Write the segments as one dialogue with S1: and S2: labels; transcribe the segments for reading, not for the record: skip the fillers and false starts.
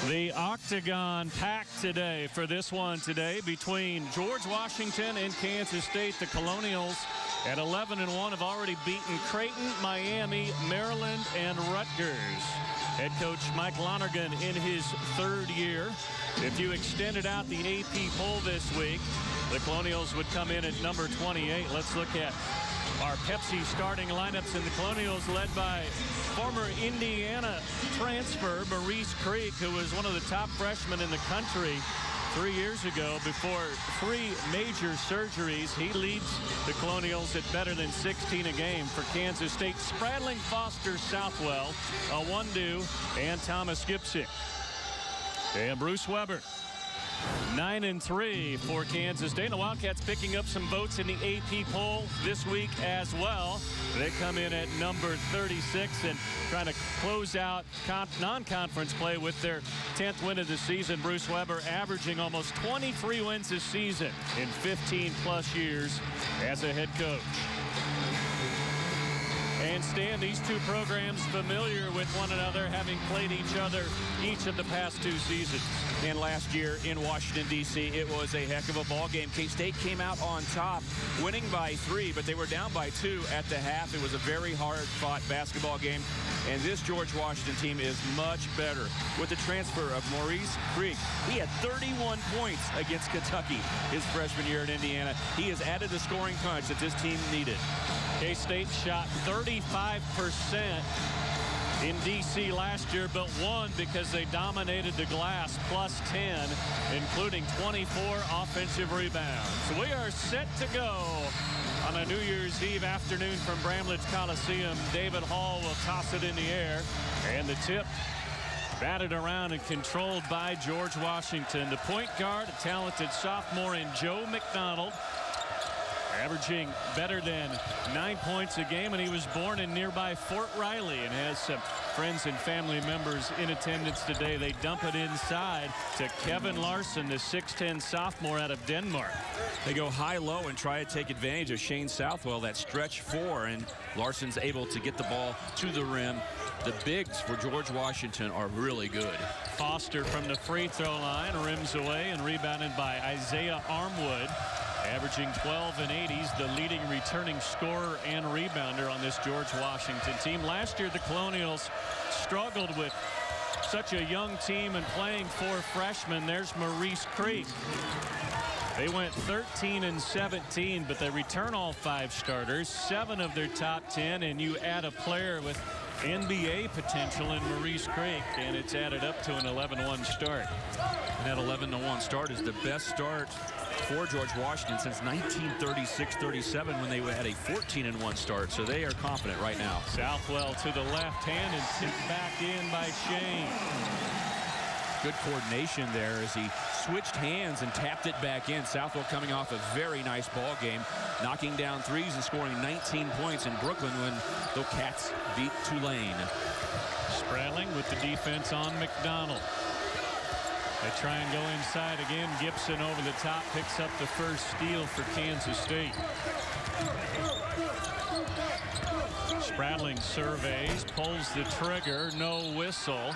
S1: The Octagon packed today for this one today between George Washington and Kansas State. The Colonials at 11-1 have already beaten Creighton, Miami, Maryland, and Rutgers. Head coach Mike Lonergan in his third year. If you extended out the AP poll this week, the Colonials would come in at number 28. Let's look at our Pepsi starting lineups, and the Colonials led by former Indiana transfer Maurice Creek, who was one of the top freshmen in the country 3 years ago before 3 major surgeries. He leads the Colonials at better than 16 a game. For Kansas State, Spradling, Foster, Southwell, Iwundu, and Thomas Gibson. And Bruce Weber, 9-3 for Kansas State. And the Wildcats picking up some votes in the AP poll this week as well. They come in at number 36 and trying to close out non-conference play with their 10th win of the season. Bruce Weber averaging almost 23 wins this season in 15-plus years as a head coach. And Stan, these two programs familiar with one another, having played each other each of the past 2 seasons.
S2: And last year in Washington, D.C., it was a heck of a ball game. K-State came out on top, winning by 3, but they were down by 2 at the half. It was a very hard-fought basketball game. And this George Washington team is much better. With the transfer of Maurice Creek, he had 31 points against Kentucky his freshman year in Indiana. He has added the scoring punch that this team needed.
S1: K-State shot 35% in D.C. last year, but won because they dominated the glass, plus 10, including 24 offensive rebounds. We are set to go on a New Year's Eve afternoon from Bramlage Coliseum. David Hall will toss it in the air, and the tip batted around and controlled by George Washington. The point guard, a talented sophomore in Joe McDonald, averaging better than 9 points a game, and he was born in nearby Fort Riley and has some friends and family members in attendance today. They dump it inside to Kevin Larson, the 6'10 sophomore out of Denmark.
S2: They go high-low and try to take advantage of Shane Southwell, that stretch 4, and Larson's able to get the ball to the rim. The bigs for George Washington are really good.
S1: Foster from the free throw line rims away and rebounded by Isaiah Armwood, averaging 12 and 8. He's the leading returning scorer and rebounder on this George Washington team. Last year, the Colonials struggled with such a young team and playing 4 freshmen. There's Maurice Creek. They went 13 and 17, but they return all 5 starters, 7 of their top 10, and you add a player with NBA potential in Maurice Creek, and it's added up to an 11-1 start.
S2: And that 11-1 start is the best start for George Washington since 1936-37 when they had a 14-1 start. So they are confident right now.
S1: Southwell to the left hand and tipped back in by Shane.
S2: Good coordination there as he switched hands and tapped it back in. Southwell coming off a very nice ball game, knocking down 3s and scoring 19 points in Brooklyn when the Cats beat Tulane.
S1: Spradling with the defense on McDonald. They try and go inside again. Gibson over the top picks up the first steal for Kansas State. Spradling surveys, pulls the trigger, no whistle.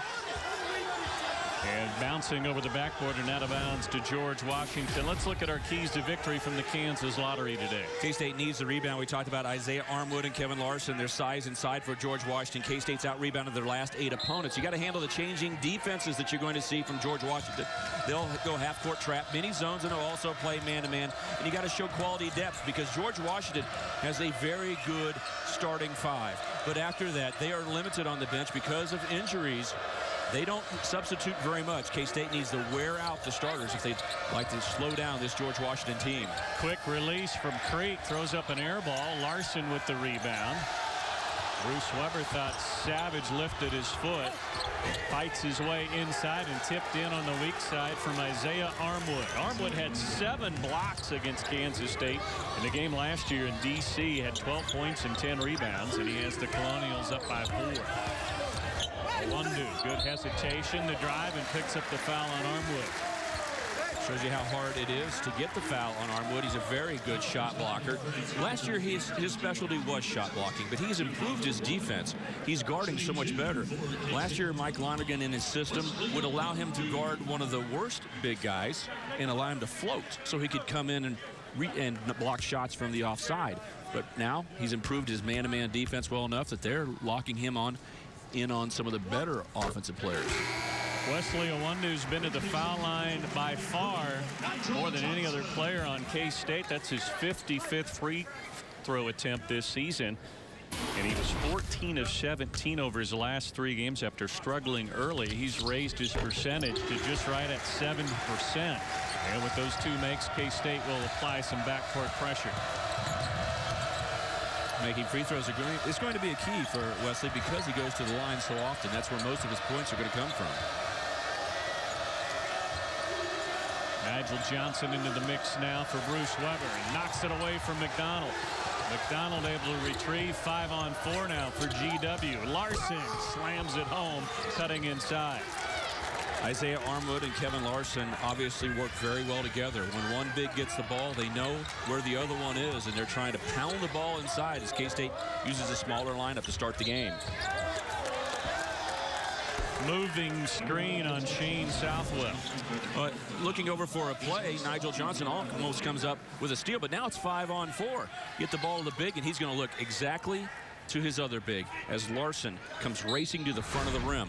S1: And bouncing over the backboard and out of bounds to George Washington. Let's look at our keys to victory from the Kansas lottery today.
S2: K-State needs the rebound. We talked about Isaiah Armwood and Kevin Larson, their size inside for George Washington. K-State's out-rebounded their last 8 opponents. You got to handle the changing defenses that you're going to see from George Washington. They'll go half-court trap, mini zones, and they'll also play man-to-man. And you got to show quality depth because George Washington has a very good starting 5. But after that, they are limited on the bench because of injuries. They don't substitute very much. K-State needs to wear out the starters if they'd like to slow down this George Washington team.
S1: Quick release from Creek, throws up an air ball. Larson with the rebound. Bruce Weber thought Savage lifted his foot. Fights his way inside and tipped in on the weak side from Isaiah Armwood. Armwood had 7 blocks against Kansas State in the game last year in D.C. Had 12 points and 10 rebounds, and he has the Colonials up by 4. Iwundu, good hesitation, the drive, and picks up the foul on Armwood.
S2: Shows you how hard it is to get the foul on Armwood. He's a very good shot blocker. Last year, his specialty was shot blocking, but he's improved his defense. He's guarding so much better. Last year, Mike Lonergan in his system would allow him to guard one of the worst big guys and allow him to float so he could come in and block shots from the offside. But now he's improved his man-to-man defense well enough that they're locking him in on some of the better offensive players.
S1: Wesley Iwundu's been to the foul line by far more than any other player on K-State. That's his 55th free throw attempt this season. And he was 14 of 17 over his last 3 games after struggling early. He's raised his percentage to just right at 70%. And with those 2 makes, K-State will apply some backcourt pressure.
S2: Making free throws is going to be a key for Wesley because he goes to the line so often. That's where most of his points are going to come from.
S1: Nigel Johnson into the mix now for Bruce Weber, and knocks it away from McDonald. McDonald able to retrieve. 5-on-4 now for GW. Larson slams it home, cutting inside.
S2: Isaiah Armwood and Kevin Larson obviously work very well together. When one big gets the ball, they know where the other one is, and they're trying to pound the ball inside as K-State uses a smaller lineup to start the game.
S1: Moving screen on Shane Southwell.
S2: Looking over for a play, Nigel Johnson almost comes up with a steal, but now it's 5-on-4. Get the ball to the big, and he's going to look exactly to his other big as Larson comes racing to the front of the rim.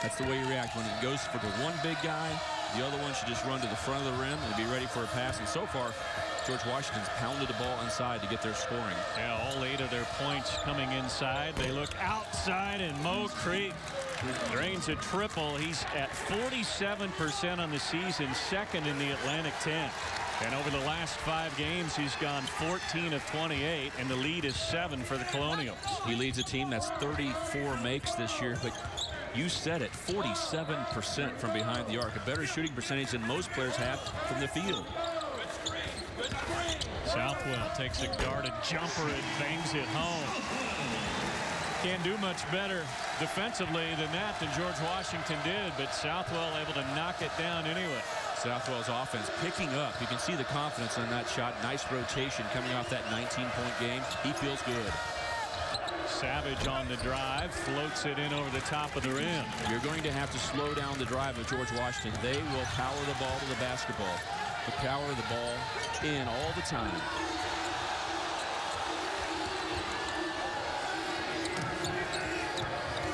S2: That's the way you react when it goes for the one big guy. The other one should just run to the front of the rim and be ready for a pass. And so far, George Washington's pounded the ball inside to get their scoring.
S1: Yeah, all 8 of their points coming inside. They look outside, and Mo Creek drains a triple. He's at 47% on the season, second in the Atlantic 10. And over the last 5 games, he's gone 14 of 28, and the lead is 7 for the Colonials.
S2: He leads a team that's 34 makes this year, but you said it, 47% from behind the arc, a better shooting percentage than most players have from the field.
S1: Southwell takes a guarded jumper and bangs it home. Can't do much better defensively than George Washington did, but Southwell able to knock it down anyway.
S2: Southwell's offense picking up. You can see the confidence on that shot. Nice rotation coming off that 19-point game. He feels good.
S1: Savage on the drive, floats it in over the top of the rim.
S2: You're going to have to slow down the drive of George Washington. They will power the ball to the basketball. The power of the ball in all the time.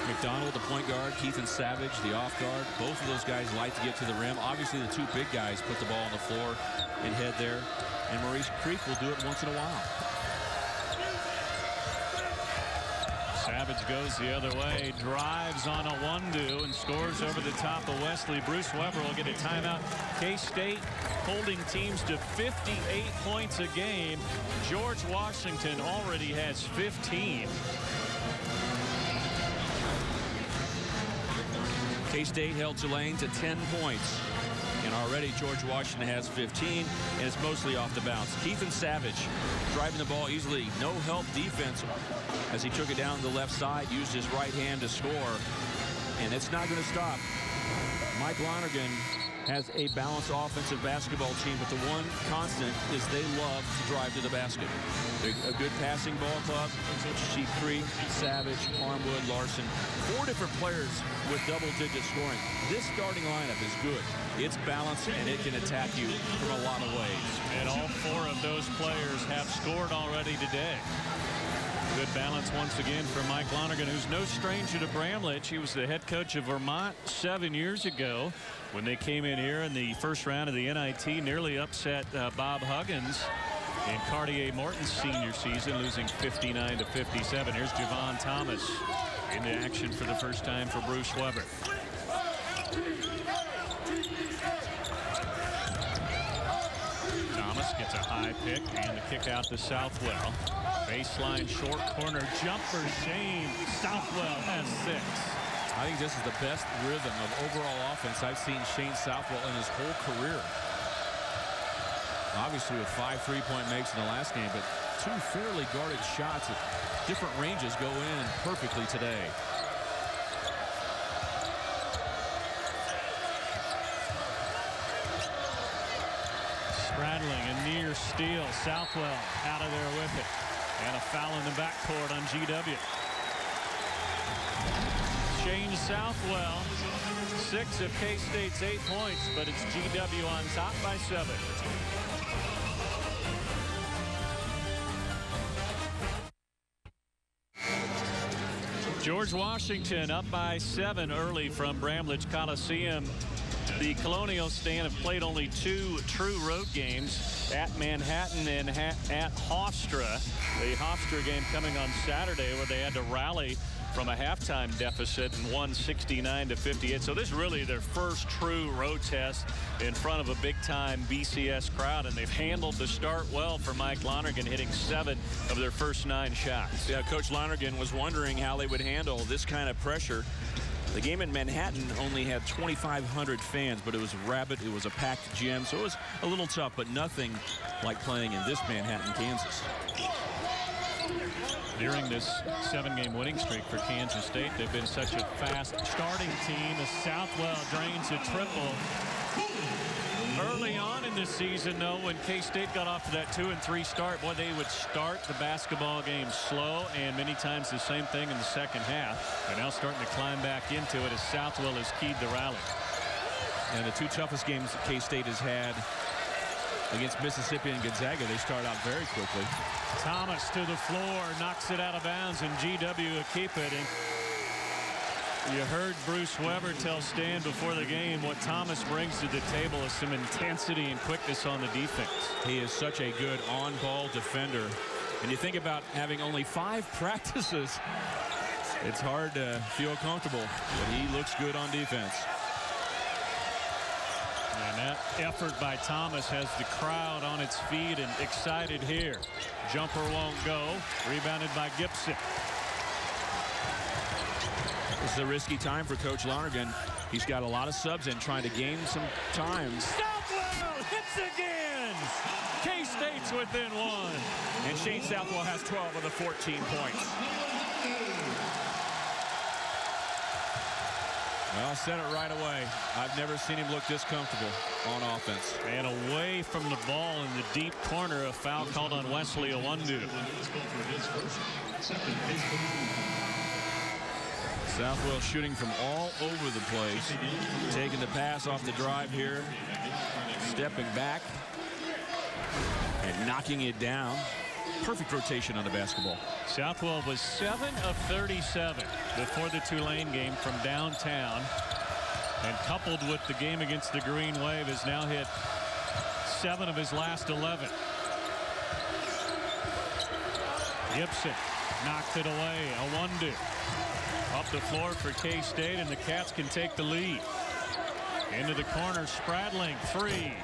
S2: McDonald, the point guard, Keith and Savage, the off guard. Both of those guys like to get to the rim. Obviously, the 2 big guys put the ball on the floor and head there. And Maurice Creek will do it once in a while.
S1: Savage goes the other way, drives on Iwundu and scores over the top of Wesley. Bruce Weber will get a timeout. K-State holding teams to 58 points a game. George Washington already has 15.
S2: K-State held Tulane to 10 points. And already George Washington has 15, and it's mostly off the bounce. Keith and Savage driving the ball easily. No help defense as he took it down the left side, used his right hand to score. And it's not going to stop. Mike Lonergan has a balanced offensive basketball team, but the one constant is they love to drive to the basket. They're a good passing ball club. Sheep Creek, Savage, Armwood, Larson. 4 different players with double-digit scoring. This starting lineup is good. It's balanced, and it can attack you from a lot of ways.
S1: And all 4 of those players have scored already today. Good balance once again for Mike Lonergan, who's no stranger to Bramlage. He was the head coach of Vermont 7 years ago when they came in here in the first round of the NIT, nearly upset Bob Huggins in Cartier Morton's senior season, losing 59 to 57. Here's Javon Thomas into action for the first time for Bruce Weber. Thomas gets a high pick and the kick out to Southwell. Baseline short corner jumper. Shane Southwell has 6.
S2: I think this is the best rhythm of overall offense I've seen Shane Southwell in his whole career. Obviously with 5 3-point makes in the last game, but 2 fairly guarded shots at different ranges go in perfectly today.
S1: Straddling a near steal. Southwell out of there with it. And a foul in the backcourt on GW. Shane Southwell, 6 of K-State's 8 points, but it's GW on top by 7. George Washington up by 7 early from Bramlage Coliseum. The Colonial stand have played only 2 true road games, at Manhattan and at Hofstra. The Hofstra game coming on Saturday, where they had to rally from a halftime deficit and won 69-58. So this is really their first true road test in front of a big-time BCS crowd, and they've handled the start well for Mike Lonergan, hitting 7 of their first 9 shots.
S2: Yeah, Coach Lonergan was wondering how they would handle this kind of pressure. The game in Manhattan only had 2,500 fans, but it was rabid. It was a packed gym, so it was a little tough, but nothing like playing in this Manhattan, Kansas.
S1: During this 7-game winning streak for Kansas State, they've been such a fast starting team as Southwell drains a triple. Early on in this season, though, when K-State got off to that 2-3 start, boy, they would start the basketball game slow, and many times the same thing in the second half. They're now starting to climb back into it as Southwell has keyed the rally.
S2: And the 2 toughest games that K-State has had against Mississippi and Gonzaga, they start out very quickly.
S1: Thomas to the floor, knocks it out of bounds, and GW will keep it. And you heard Bruce Weber tell Stan before the game what Thomas brings to the table is some intensity and quickness on the defense.
S2: He is such a good on-ball defender. And you think about having only 5 practices, it's hard to feel comfortable, but he looks good on defense.
S1: And that effort by Thomas has the crowd on its feet and excited here. Jumper won't go. Rebounded by Gibson.
S2: This is a risky time for Coach Lonergan. He's got a lot of subs in trying to gain some time.
S1: Southwell hits again. K-State's within 1.
S2: And Shane Southwell has 12 of the 14 points. Well, I said it right away. I've never seen him look this comfortable on offense.
S1: And away from the ball in the deep corner, a foul called on Wesley Iwundu.
S2: Southwell shooting from all over the place. Taking the pass off the drive here. Stepping back. And knocking it down. Perfect rotation on the basketball.
S1: Southwell was 7 of 37 before the Tulane game from downtown. And coupled with the game against the Green Wave, has now hit 7 of his last 11. Gibson knocked it away. Iwundu up the floor for K-State, and the Cats can take the lead. Into the corner, Spradling, 3.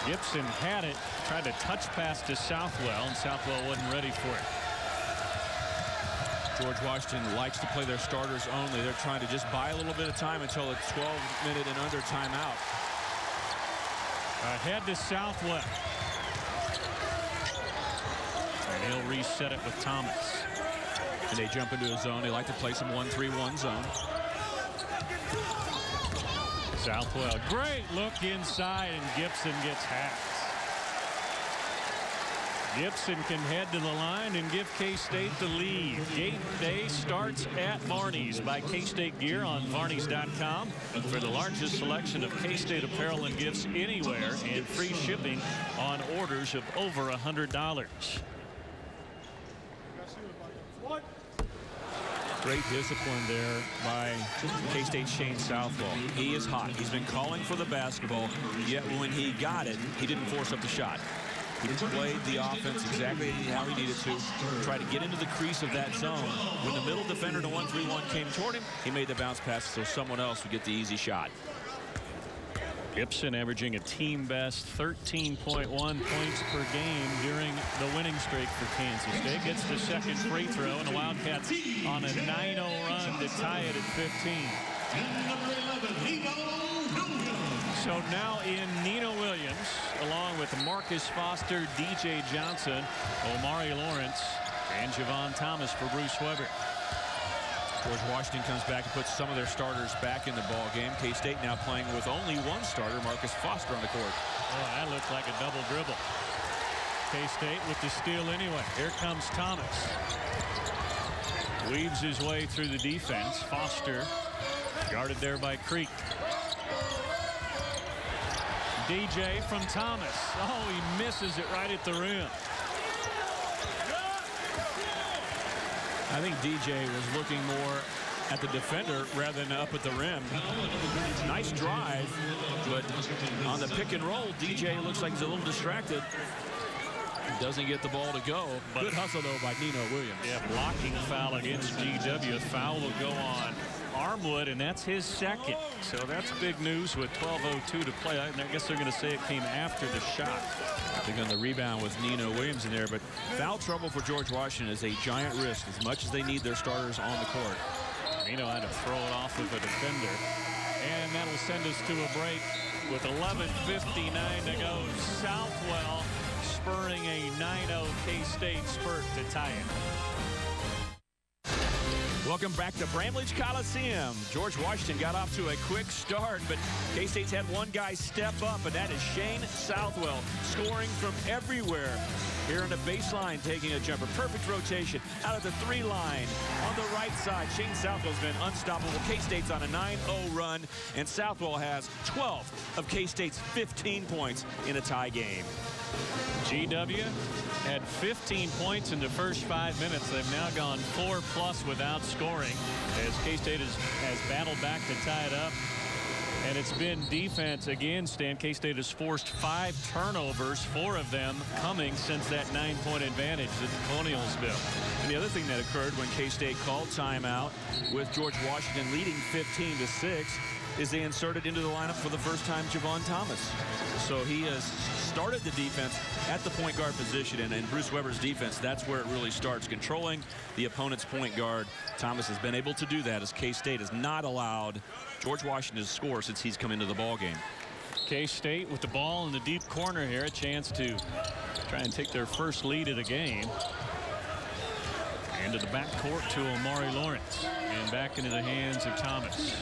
S1: Gibson had it, tried to touch pass to Southwell, and Southwell wasn't ready for it.
S2: George Washington likes to play their starters only. They're trying to just buy a little bit of time until it's 12-minute and under timeout.
S1: Ahead to Southwell. And he'll reset it with Thomas.
S2: And they jump into a zone. They like to play some 1-3-1 zone.
S1: Southwell, great look inside, and Gibson gets hacked. Gibson can head to the line and give K-State the lead. Game day starts at Varney's. Buy K-State gear on Varneys.com for the largest selection of K-State apparel and gifts anywhere, and free shipping on orders of over $100.
S2: Great discipline there by K-State's Shane Southwell. He is hot. He's been calling for the basketball, yet when he got it, he didn't force up the shot. He played the offense exactly how he needed to, try to get into the crease of that zone. When the middle defender in a 1-3-1 came toward him, he made the bounce pass so someone else would get the easy shot.
S1: Gibson averaging a team best 13.1 points per game during the winning streak for Kansas State. Gets the second free throw, and the Wildcats on a 9-0 run to tie it at 15. So now in Nino Williams, along with Marcus Foster, DJ Johnson, Omari Lawrence, and Javon Thomas for Bruce Weber.
S2: George Washington comes back and puts some of their starters back in the ball game. K-State now playing with only one starter, Marcus Foster, on the court.
S1: Oh, that looks like a double dribble. K-State with the steal anyway. Here comes Thomas. Weaves his way through the defense. Foster guarded there by Creek. DJ from Thomas. Oh, he misses it right at the rim.
S2: I think DJ was looking more at the defender rather than up at the rim. Nice drive, but on the pick and roll, DJ looks like he's a little distracted. Doesn't get the ball to go. But good hustle, though, by Nino Williams.
S1: Yeah, blocking foul against GW. Foul will go on Armwood, and that's his second. So that's big news with 12:02 to play. I guess they're going to say it came after the shot.
S2: I think on the rebound with Nino Williams in there, but foul trouble for George Washington is a giant risk as much as they need their starters on the court.
S1: Nino had to throw it off of a defender. And that'll send us to a break with 11:59 to go. Southwell spurring a 9-0 K-State spurt to tie it.
S2: Welcome back to Bramlage Coliseum. George Washington got off to a quick start, but K-State's had one guy step up, and that is Shane Southwell, scoring from everywhere. Here on the baseline, taking a jumper. Perfect rotation out of the 3 line. On the right side, Shane Southwell's been unstoppable. K-State's on a 9-0 run, and Southwell has 12 of K-State's 15 points in a tie game.
S1: GW had 15 points in the first 5 minutes. They've now gone 4+ without scoring as K-State has battled back to tie it up. And it's been defense again, Stan. K-State has forced 5 turnovers, 4 of them coming since that 9-point advantage that the Colonials built.
S2: And the other thing that occurred when K-State called timeout with George Washington leading 15-6 is they inserted into the lineup for the first time Javon Thomas. So he has started the defense at the point guard position, and in Bruce Weber's defense, that's where it really starts, controlling the opponent's point guard. Thomas has been able to do that as K-State has not allowed George Washington to score since he's come into the ball game.
S1: K-State with the ball in the deep corner here, a chance to try and take their first lead of the game. Into the backcourt to Omari Lawrence, and back into the hands of Thomas.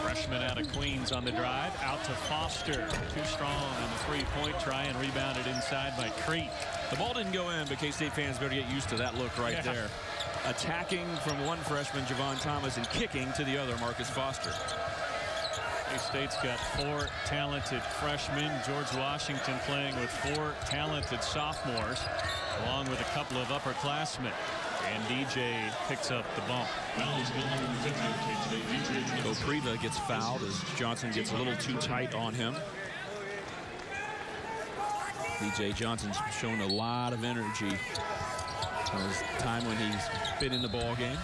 S1: Freshman out of Queens on the drive, out to Foster. Too strong on the 3-point try, and rebounded inside by Creek.
S2: The ball didn't go in, but K-State fans better get used to that look right there. Attacking from one freshman, Javon Thomas, and kicking to the other, Marcus Foster.
S1: K-State's got 4 talented freshmen. George Washington playing with 4 talented sophomores, along with a couple of upperclassmen. And DJ picks up the bump.
S2: Kopriva gets fouled as Johnson gets a little too tight on him. DJ Johnson's shown a lot of energy on his time when he's been in the ball game.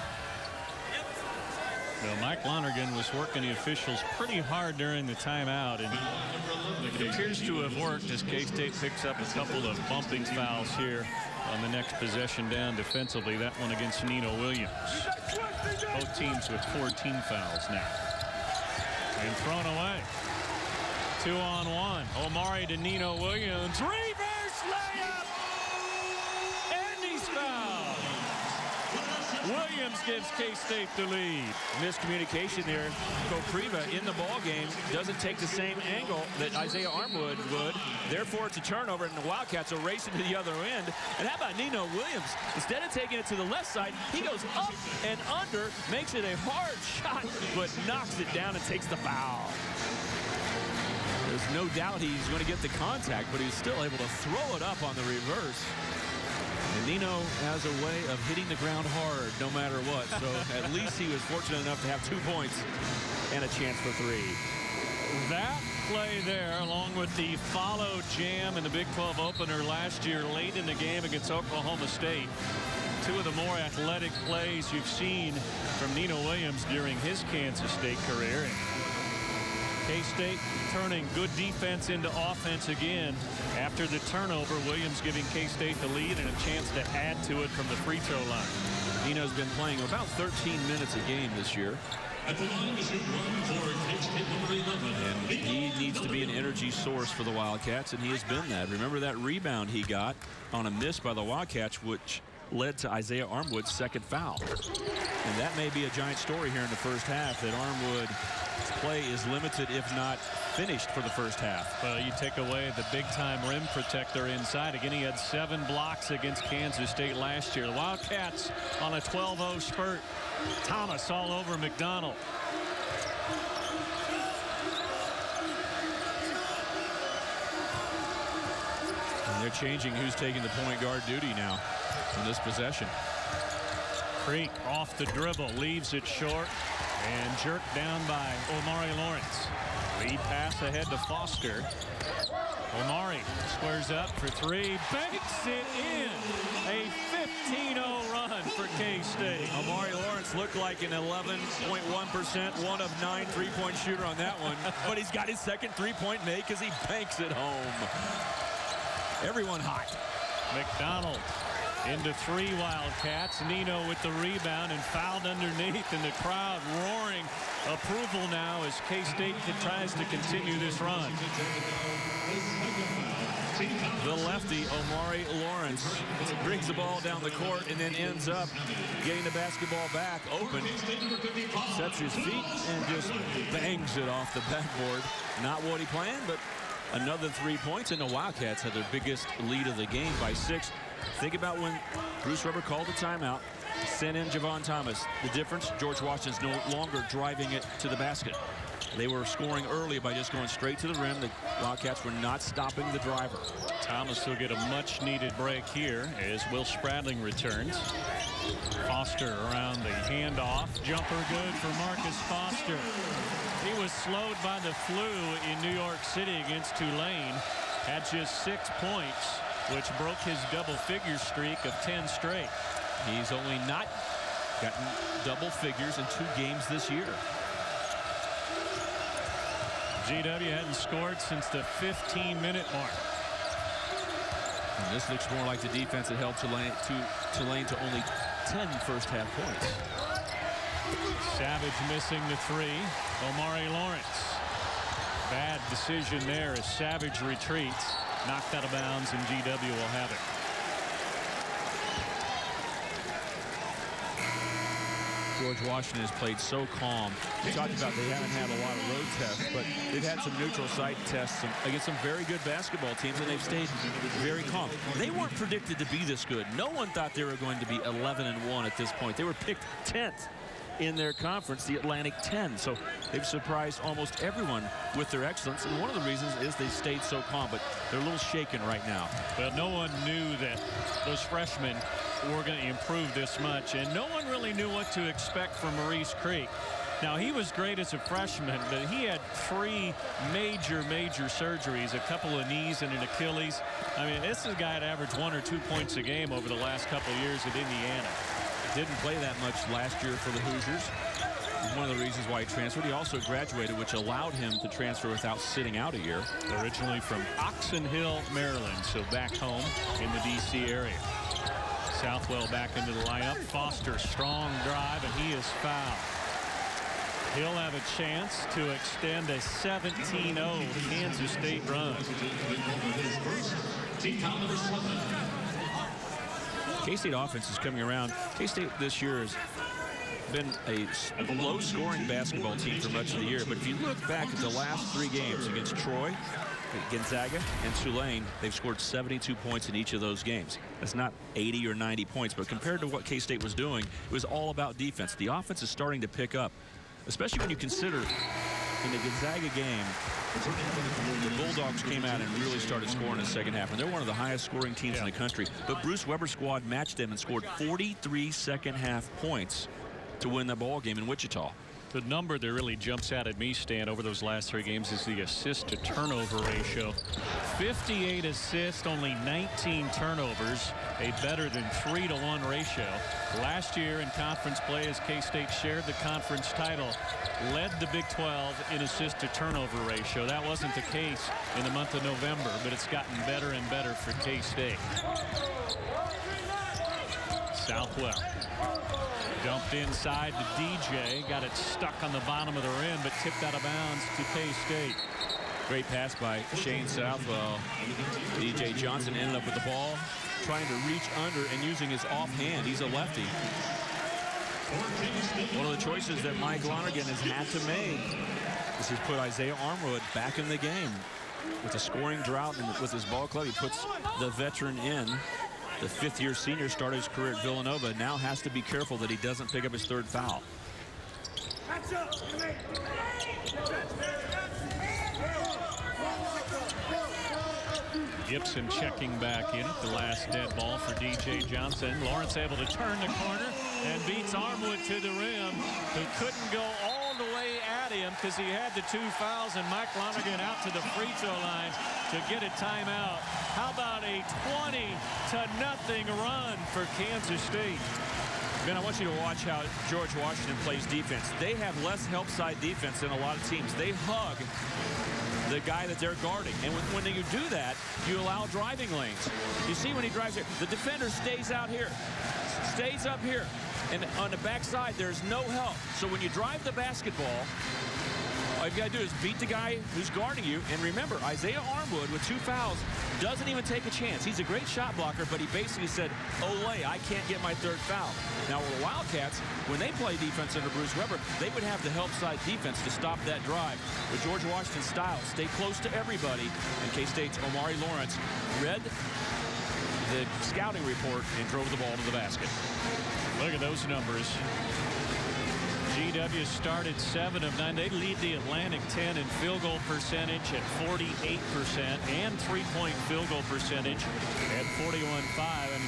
S1: Well, Mike Lonergan was working the officials pretty hard during the timeout, and it appears to have worked as K-State picks up a couple of bumping fouls here on the next possession down defensively. That one against Nino Williams. Both teams with 14 fouls now. And thrown away. 2-on-1. Omari to Nino Williams. Reverse layup! And he's fouled. Williams gives K-State the lead.
S2: Miscommunication there. Kopriva in the ball game doesn't take the same angle that Isaiah Armwood would. Therefore, it's a turnover, and the Wildcats are racing to the other end. And how about Nino Williams? Instead of taking it to the left side, he goes up and under, makes it a hard shot, but knocks it down and takes the foul. There's no doubt he's going to get the contact, but he's still able to throw it up on the reverse. And Nino has a way of hitting the ground hard no matter what. So at least he was fortunate enough to have 2 points and a chance for 3.
S1: That play there, along with the follow jam in the Big 12 opener last year late in the game against Oklahoma State. 2 of the more athletic plays you've seen from Nino Williams during his Kansas State career. And K-State turning good defense into offense again after the turnover. Williams giving K-State the lead and a chance to add to it from the free throw line.
S2: Nino's been playing about 13 minutes a game this year. And he needs to be an energy source for the Wildcats, and he has been that. Remember that rebound he got on a miss by the Wildcats, which led to Isaiah Armwood's second foul. And that may be a giant story here in the first half, that Armwood's play is limited, if not finished, for the first half.
S1: Well, you take away the big-time rim protector inside. Again, he had 7 blocks against Kansas State last year. The Wildcats on a 12-0 spurt. Thomas all over McDonald.
S2: And they're changing who's taking the point guard duty now in this possession.
S1: Creek off the dribble, leaves it short, and jerked down by Omari Lawrence. Lead pass ahead to Foster. Omari squares up for 3, banks it in. A 15-0 run for K-State.
S2: Omari Lawrence looked like an 11.1%, 1 of 9 three-point shooter on that one, but he's got his second three-point make as he banks it home. Everyone hot.
S1: McDonald into 3 Wildcats. Nino with the rebound and fouled underneath, and the crowd roaring approval now as K-State tries to continue this run.
S2: The lefty, Omari Lawrence, brings the ball down the court and then ends up getting the basketball back open. Sets his feet and just bangs it off the backboard. Not what he planned, but another 3 points, and the Wildcats had their biggest lead of the game by 6. Think about when Bruce Weber called the timeout, sent in Javon Thomas. The difference, George Washington's no longer driving it to the basket. They were scoring early by just going straight to the rim. The Wildcats were not stopping the driver.
S1: Thomas will get a much-needed break here as Will Spradling returns. Foster around the handoff. Jumper good for Marcus Foster. He was slowed by the flu in New York City against Tulane. Had just 6 points, which broke his double-figure streak of 10 straight.
S2: He's only not gotten double figures in 2 games this year.
S1: GW hadn't scored since the 15-minute mark.
S2: And this looks more like the defense that held Tulane to only 10 first-half points.
S1: Savage missing the 3. Omari Lawrence. Bad decision there as Savage retreats. Knocked out of bounds, and GW will have it.
S2: George Washington has played so calm. We talked about they haven't had a lot of road tests, but they've had some neutral site tests against some very good basketball teams, and they've stayed very calm. They weren't predicted to be this good. No one thought they were going to be 11-1 at this point. They were picked 10th in their conference, the Atlantic 10. So they've surprised almost everyone with their excellence, and one of the reasons is they stayed so calm, but they're a little shaken right now.
S1: Well, no one knew that those freshmen were going to improve this much, and no one really knew what to expect from Maurice Creek. Now, he was great as a freshman, but he had 3 major surgeries, a couple of knees and an Achilles. I mean, this is a guy that averaged 1 or 2 points a game over the last couple of years at Indiana.
S2: Didn't play that much last year for the Hoosiers. One of the reasons why he transferred. He also graduated, which allowed him to transfer without sitting out a year.
S1: Originally from Oxon Hill, Maryland, so back home in the D.C. area. Southwell back into the lineup. Foster, strong drive, and he is fouled. He'll have a chance to extend a 17-0 Kansas State run.
S2: K-State offense is coming around. K-State this year has been a low-scoring basketball team for much of the year. But if you look back at the last 3 games against Troy, Gonzaga, and Tulane, they've scored 72 points in each of those games. That's not 80 or 90 points, but compared to what K-State was doing, it was all about defense. The offense is starting to pick up, especially when you consider in the Gonzaga game, the Bulldogs came out and really started scoring in the second half, and they're one of the highest scoring teams in the country. But Bruce Weber's squad matched them and scored 43 second-half points to win the ball game in Wichita.
S1: The number that really jumps out at me, Stan, over those last 3 games is the assist-to-turnover ratio. 58 assists, only 19 turnovers, a better than 3-to-1 ratio. Last year in conference play, as K-State shared the conference title, led the Big 12 in assist-to-turnover ratio. That wasn't the case in the month of November, but it's gotten better and better for K-State. Southwell. Dumped inside to DJ. Got it stuck on the bottom of the rim, but tipped out of bounds to K-State.
S2: Great pass by Shane Southwell. DJ Johnson ended up with the ball, trying to reach under and using his offhand. He's a lefty. One of the choices that Mike Lonergan has had to make. This has put Isaiah Armwood back in the game. With a scoring drought and with his ball club, he puts the veteran in. The fifth-year senior started his career at Villanova. Now has to be careful that he doesn't pick up his third foul.
S1: Gibson checking back in. The last dead ball for DJ Johnson. Lawrence able to turn the corner and beats Armwood to the rim, who couldn't go all the way at him because he had the 2 fouls, and Mike Lonergan out to the free throw line to get a timeout. How about a 20-0 run for Kansas State?
S2: Ben, I want you to watch how George Washington plays defense. They have less help side defense than a lot of teams. They hug the guy that they're guarding. And when you do that, you allow driving lanes. You see when he drives here, the defender stays out here, stays up here. And on the backside, there's no help. So when you drive the basketball, all you've got to do is beat the guy who's guarding you. And remember, Isaiah Armwood with 2 fouls doesn't even take a chance. He's a great shot blocker, but he basically said, "Olay, I can't get my third foul." Now, with the Wildcats, when they play defense under Bruce Weber, they would have the help side defense to stop that drive. With George Washington's style, stay close to everybody. And K-State's Omari Lawrence read the scouting report and drove the ball to the basket.
S1: Look at those numbers. GW started 7 of 9. They lead the Atlantic 10 in field goal percentage at 48% and three-point field goal percentage at 41.5. And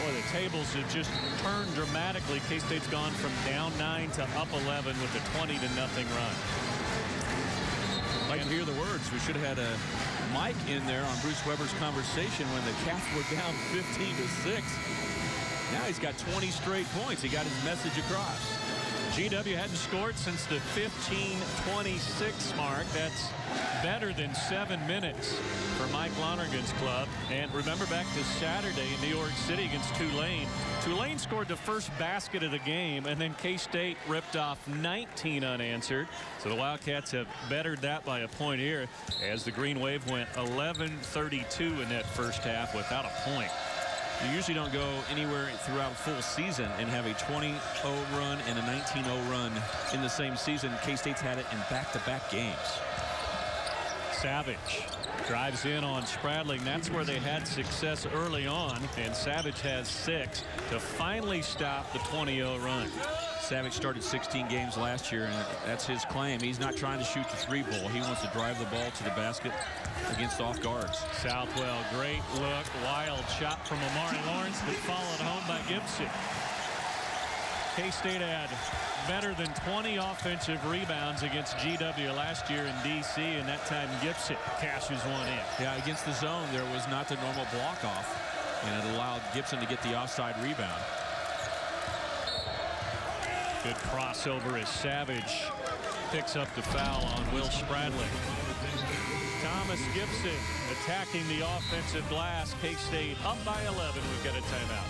S1: boy, the tables have just turned dramatically. K-State's gone from down 9 to up 11 with a 20-0 run.
S2: I'd like to hear the words. We should have had a mic in there on Bruce Weber's conversation when the Cats were down 15-6. Now he's got 20 straight points. He got his message across.
S1: GW hadn't scored since the 15-26 mark. That's better than 7 minutes for Mike Lonergan's club. And remember back to Saturday in New York City against Tulane. Tulane scored the first basket of the game, and then K-State ripped off 19 unanswered. So the Wildcats have bettered that by a point here as the Green Wave went 11-32 in that first half without a point. You usually don't go anywhere throughout a full season and have a 20-0 run and a 19-0 run in the same season. K-State's had it in back-to-back games. Savage drives in on Spradling. That's where they had success early on, and Savage has 6 to finally stop the 20-0 run.
S2: Savage started 16 games last year, and that's his claim. He's not trying to shoot the 3-ball. He wants to drive the ball to the basket against off guards.
S1: Southwell, great look, wild shot from Omari Lawrence, but followed home by Gibson. K-State had better than 20 offensive rebounds against GW last year in D.C., and that time Gibson cashes one in.
S2: Yeah, against the zone, there was not the normal block off, and it allowed Gibson to get the offside rebound.
S1: Good crossover as Savage picks up the foul on Will Spradling. Thomas Gibson attacking the offensive glass. K-State up by 11. We've got a timeout.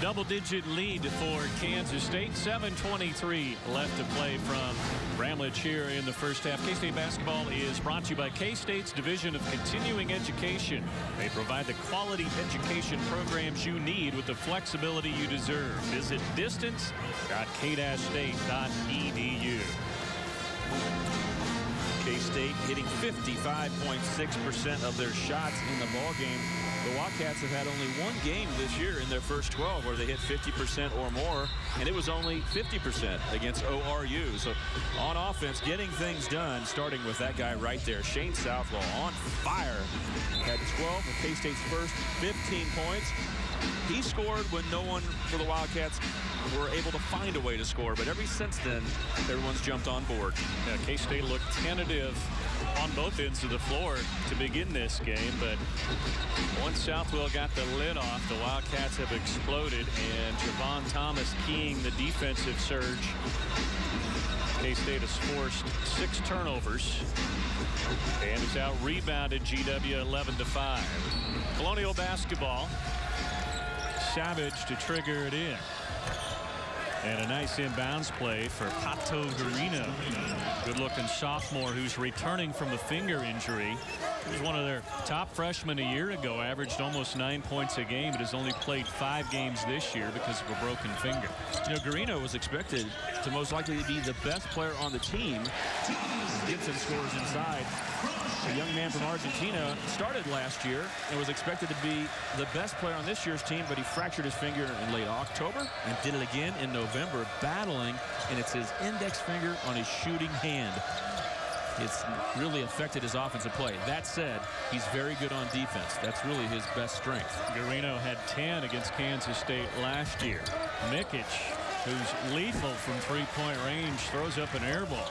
S1: Double-digit lead for Kansas State. 7:23 left to play from Bramlage here in the first half. K-State basketball is brought to you by K-State's Division of Continuing Education. They provide the quality education programs you need with the flexibility you deserve. Visit distance.k-state.edu.
S2: K-State hitting 55.6% of their shots in the ballgame. The Wildcats have had only one game this year in their first 12 where they hit 50% or more, and it was only 50% against ORU. So on offense, getting things done, starting with that guy right there, Shane Southwell, on fire. Had 12 of K-State's first 15 points. He scored when no one for the Wildcats were able to find a way to score, but ever since then, everyone's jumped on board.
S1: Yeah, K-State looked tentative on both ends of the floor to begin this game, but once Southwell got the lid off, the Wildcats have exploded, and Javon Thomas keying the defensive surge. K-State has forced 6 turnovers and is out rebounded GW 11-5. Colonial basketball. Savage to trigger it in. And a nice inbounds play for Pato Garino. Good-looking sophomore who's returning from a finger injury. He was one of their top freshmen a year ago, averaged almost 9 points a game, but has only played 5 games this year because of a broken finger.
S2: You know, Garino was expected to most likely be the best player on the team. Gibson scores inside. A young man from Argentina started last year and was expected to be the best player on this year's team, but he fractured his finger in late October and did it again in November, battling, and it's his index finger on his shooting hand. It's really affected his offensive play. That said, he's very good on defense. That's really his best strength.
S1: Garino had 10 against Kansas State last year. Mikic, who's lethal from three-point range, throws up an air ball.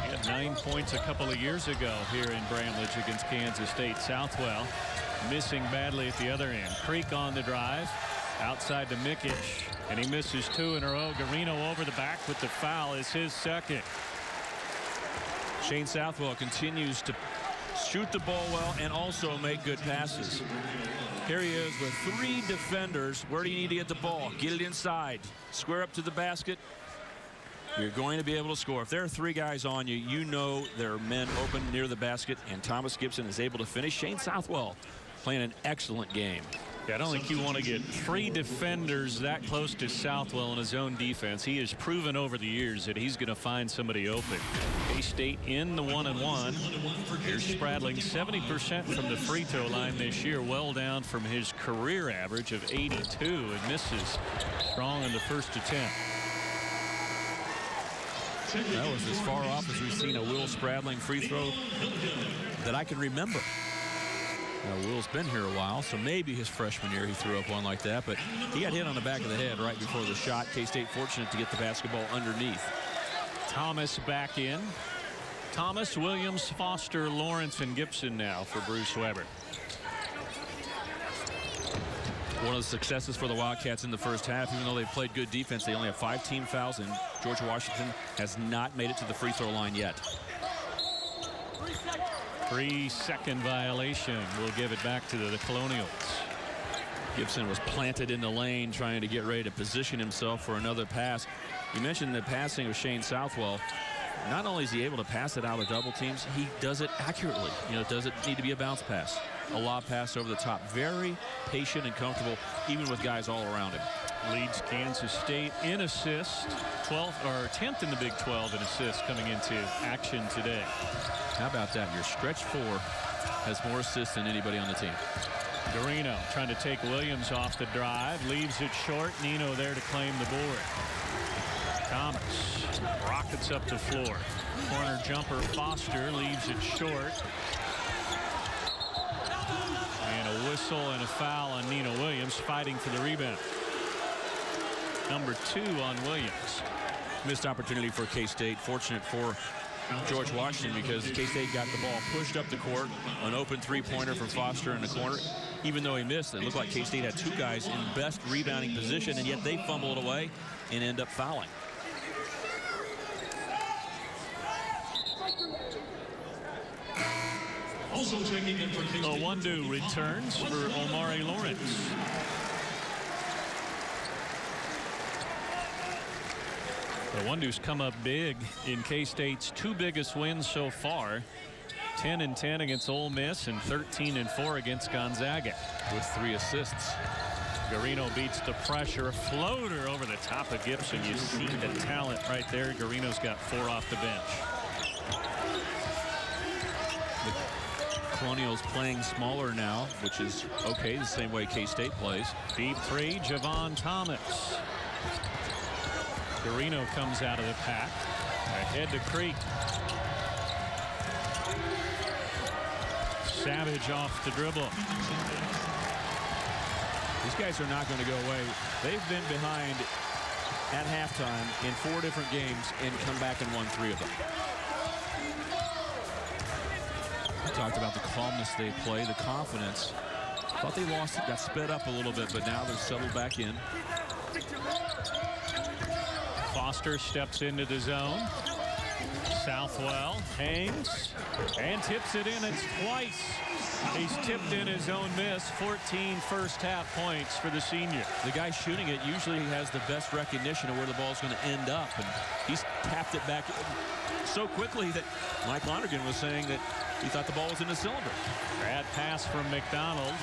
S1: He had 9 points a couple of years ago here in Bramlage against Kansas State. Southwell missing badly at the other end. Creek on the drive, outside to Mikic, and he misses 2 in a row. Garino over the back with the foul is his second.
S2: Shane Southwell continues to shoot the ball well and also make good passes. Here he is with 3 defenders. Where do you need to get the ball? Get it inside. Square up to the basket. You're going to be able to score. If there are 3 guys on you, you know there are men open near the basket, and Thomas Gibson is able to finish. Shane Southwell playing an excellent game.
S1: Yeah, I don't think you want to get 3 defenders that close to Southwell in his own defense. He has proven over the years that he's going to find somebody open. K-State in the 1-and-1. Here's Spradling, 70% from the free throw line this year, well down from his career average of 82, and misses strong in the first attempt.
S2: That was as far off as we've seen a Will Spradling free throw that I can remember. Will's been here a while, so maybe his freshman year he threw up one like that, but he got hit on the back of the head right before the shot. K-State fortunate to get the basketball underneath.
S1: Thomas back in. Thomas, Williams, Foster, Lawrence, and Gibson now for Bruce Weber.
S2: One of the successes for the Wildcats in the first half, even though they played good defense, they only have 5 team fouls, and George Washington has not made it to the free throw line yet.
S1: 3-second violation. We'll give it back to the Colonials.
S2: Gibson was planted in the lane trying to get ready to position himself for another pass. You mentioned the passing of Shane Southwell. Not only is he able to pass it out of double teams, he does it accurately. You know, it doesn't need to be a bounce pass. A lob pass over the top. Very patient and comfortable, even with guys all around him.
S1: Leads Kansas State in assists. 10th in the Big 12 in assists coming into action today.
S2: How about that? Your stretch 4 has more assists than anybody on the team.
S1: Garino trying to take Williams off the drive. Leaves it short. Nino there to claim the board. Thomas rockets up the floor. Corner jumper Foster leaves it short. And a whistle and a foul on Nino Williams, fighting for the rebound. Number 2 on Williams.
S2: Missed opportunity for K-State. Fortunate for George Washington because K-State got the ball pushed up the court. An open 3-pointer from Foster in the corner. Even though he missed, it looked like K-State had 2 guys in best rebounding position, and yet they fumble it away and end up fouling.
S1: Iwundu returns for Omari Lawrence. Iwundu's come up big in K-State's 2 biggest wins so far. 10-10 against Ole Miss and 13-4 against Gonzaga.
S2: With 3 assists.
S1: Garino beats the pressure. A floater over the top of Gibson. You see the talent right there. Garino's got 4 off the bench.
S2: The Colonials playing smaller now, which is okay, the same way K-State plays.
S1: Deep 3, Javon Thomas. Garino comes out of the pack. Ahead to Creek. Savage off the dribble.
S2: These guys are not going to go away. They've been behind at halftime in 4 different games and come back and won 3 of them. We talked about the calmness they play, the confidence. Thought they lost it, got sped up a little bit, but now they're settled back in.
S1: Foster steps into the zone. Southwell hangs and tips it in. It's twice He's tipped in his own miss. 14 first-half points for the senior.
S2: The guy shooting it usually has the best recognition of where the ball's going to end up, and he's tapped it back so quickly that Mike Lonergan was saying that he thought the ball was in the cylinder.
S1: Bad pass from McDonald.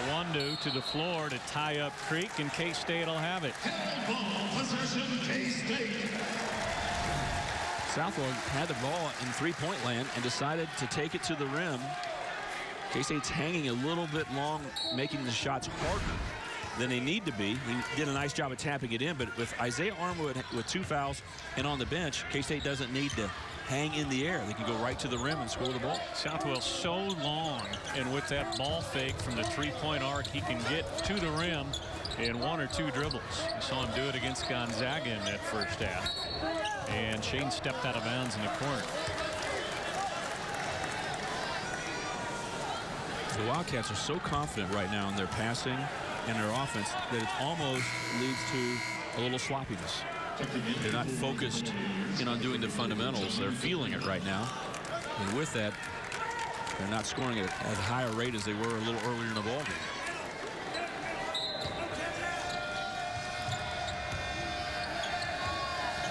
S1: Iwundu to the floor to tie up Creek, and K-State will have it.
S3: Possession, K-State.
S2: Southwell had the ball in three-point land and decided to take it to the rim. K-State's hanging a little bit long, making the shots harder than they need to be. He did a nice job of tapping it in, but with Isaiah Armwood with 2 fouls and on the bench, K-State doesn't need to hang in the air. They can go right to the rim and score the ball.
S1: Southwell so long, and with that ball fake from the three-point arc, he can get to the rim in 1 or 2 dribbles. You saw him do it against Gonzaga in that first half. And Shane stepped out of bounds in the corner.
S2: The Wildcats are so confident right now in their passing and their offense that it almost leads to a little sloppiness. They're not focused in on doing the fundamentals. They're feeling it right now. And with that, they're not scoring at as high a rate as they were a little earlier in the ballgame.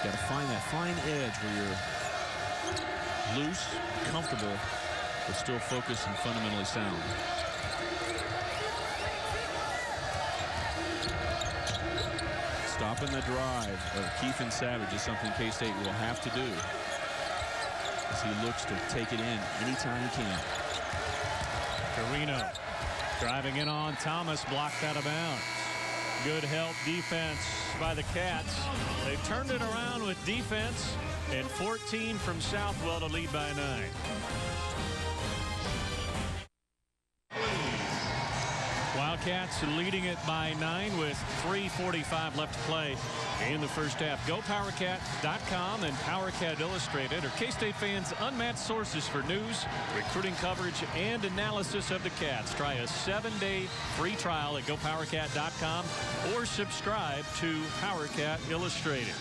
S2: Got to find that fine edge where you're loose, comfortable, but still focused and fundamentally sound. Stopping the drive of Keithan Savage is something K-State will have to do as he looks to take it in anytime he can.
S1: Carino driving in on Thomas, blocked out of bounds. Good help defense by the Cats. They've turned it around with defense, and 14 from Southwell to lead by 9. Wildcats leading it by 9 with 3:45 left to play in the first half. GoPowerCat.com and PowerCat Illustrated are K-State fans' unmatched sources for news, recruiting coverage, and analysis of the Cats. Try a 7-day free trial at GoPowerCat.com or subscribe to PowerCat Illustrated.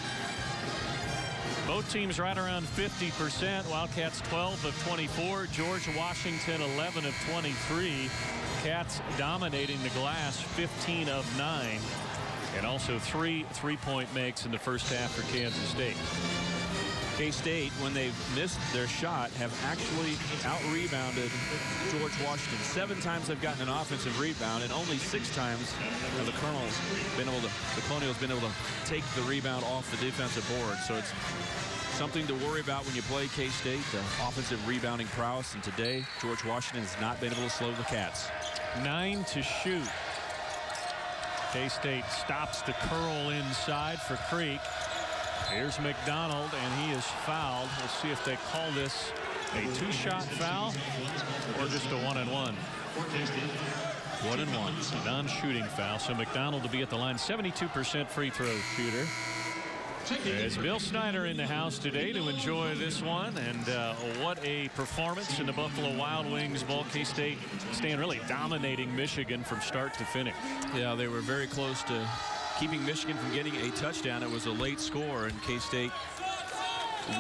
S1: Both teams right around 50%. Wildcats 12 of 24. George Washington 11 of 23. Cats dominating the glass 15 of 9. And also 3 3-point makes in the first half for Kansas State.
S2: K-State, when they've missed their shot, have actually out-rebounded George Washington. 7 times they've gotten an offensive rebound, and only 6 times have the Colonials been able to take the rebound off the defensive board. So it's something to worry about when you play K-State, the offensive rebounding prowess. And today, George Washington has not been able to slow the Cats.
S1: 9 to shoot. K-State stops the curl inside for Creek. Here's McDonald, and he is fouled. We'll see if they call this a 2-shot foul or just a 1-and-1.
S2: 1-and-1.
S1: Non-shooting foul. So McDonald will be at the line. 72% free throw shooter. There's Bill Snyder in the house today to enjoy this one, and what a performance in the Buffalo Wild Wings ball. K-State staying really dominating Michigan from start to finish.
S2: Yeah, they were very close to keeping Michigan from getting a touchdown. It was a late score, and K-State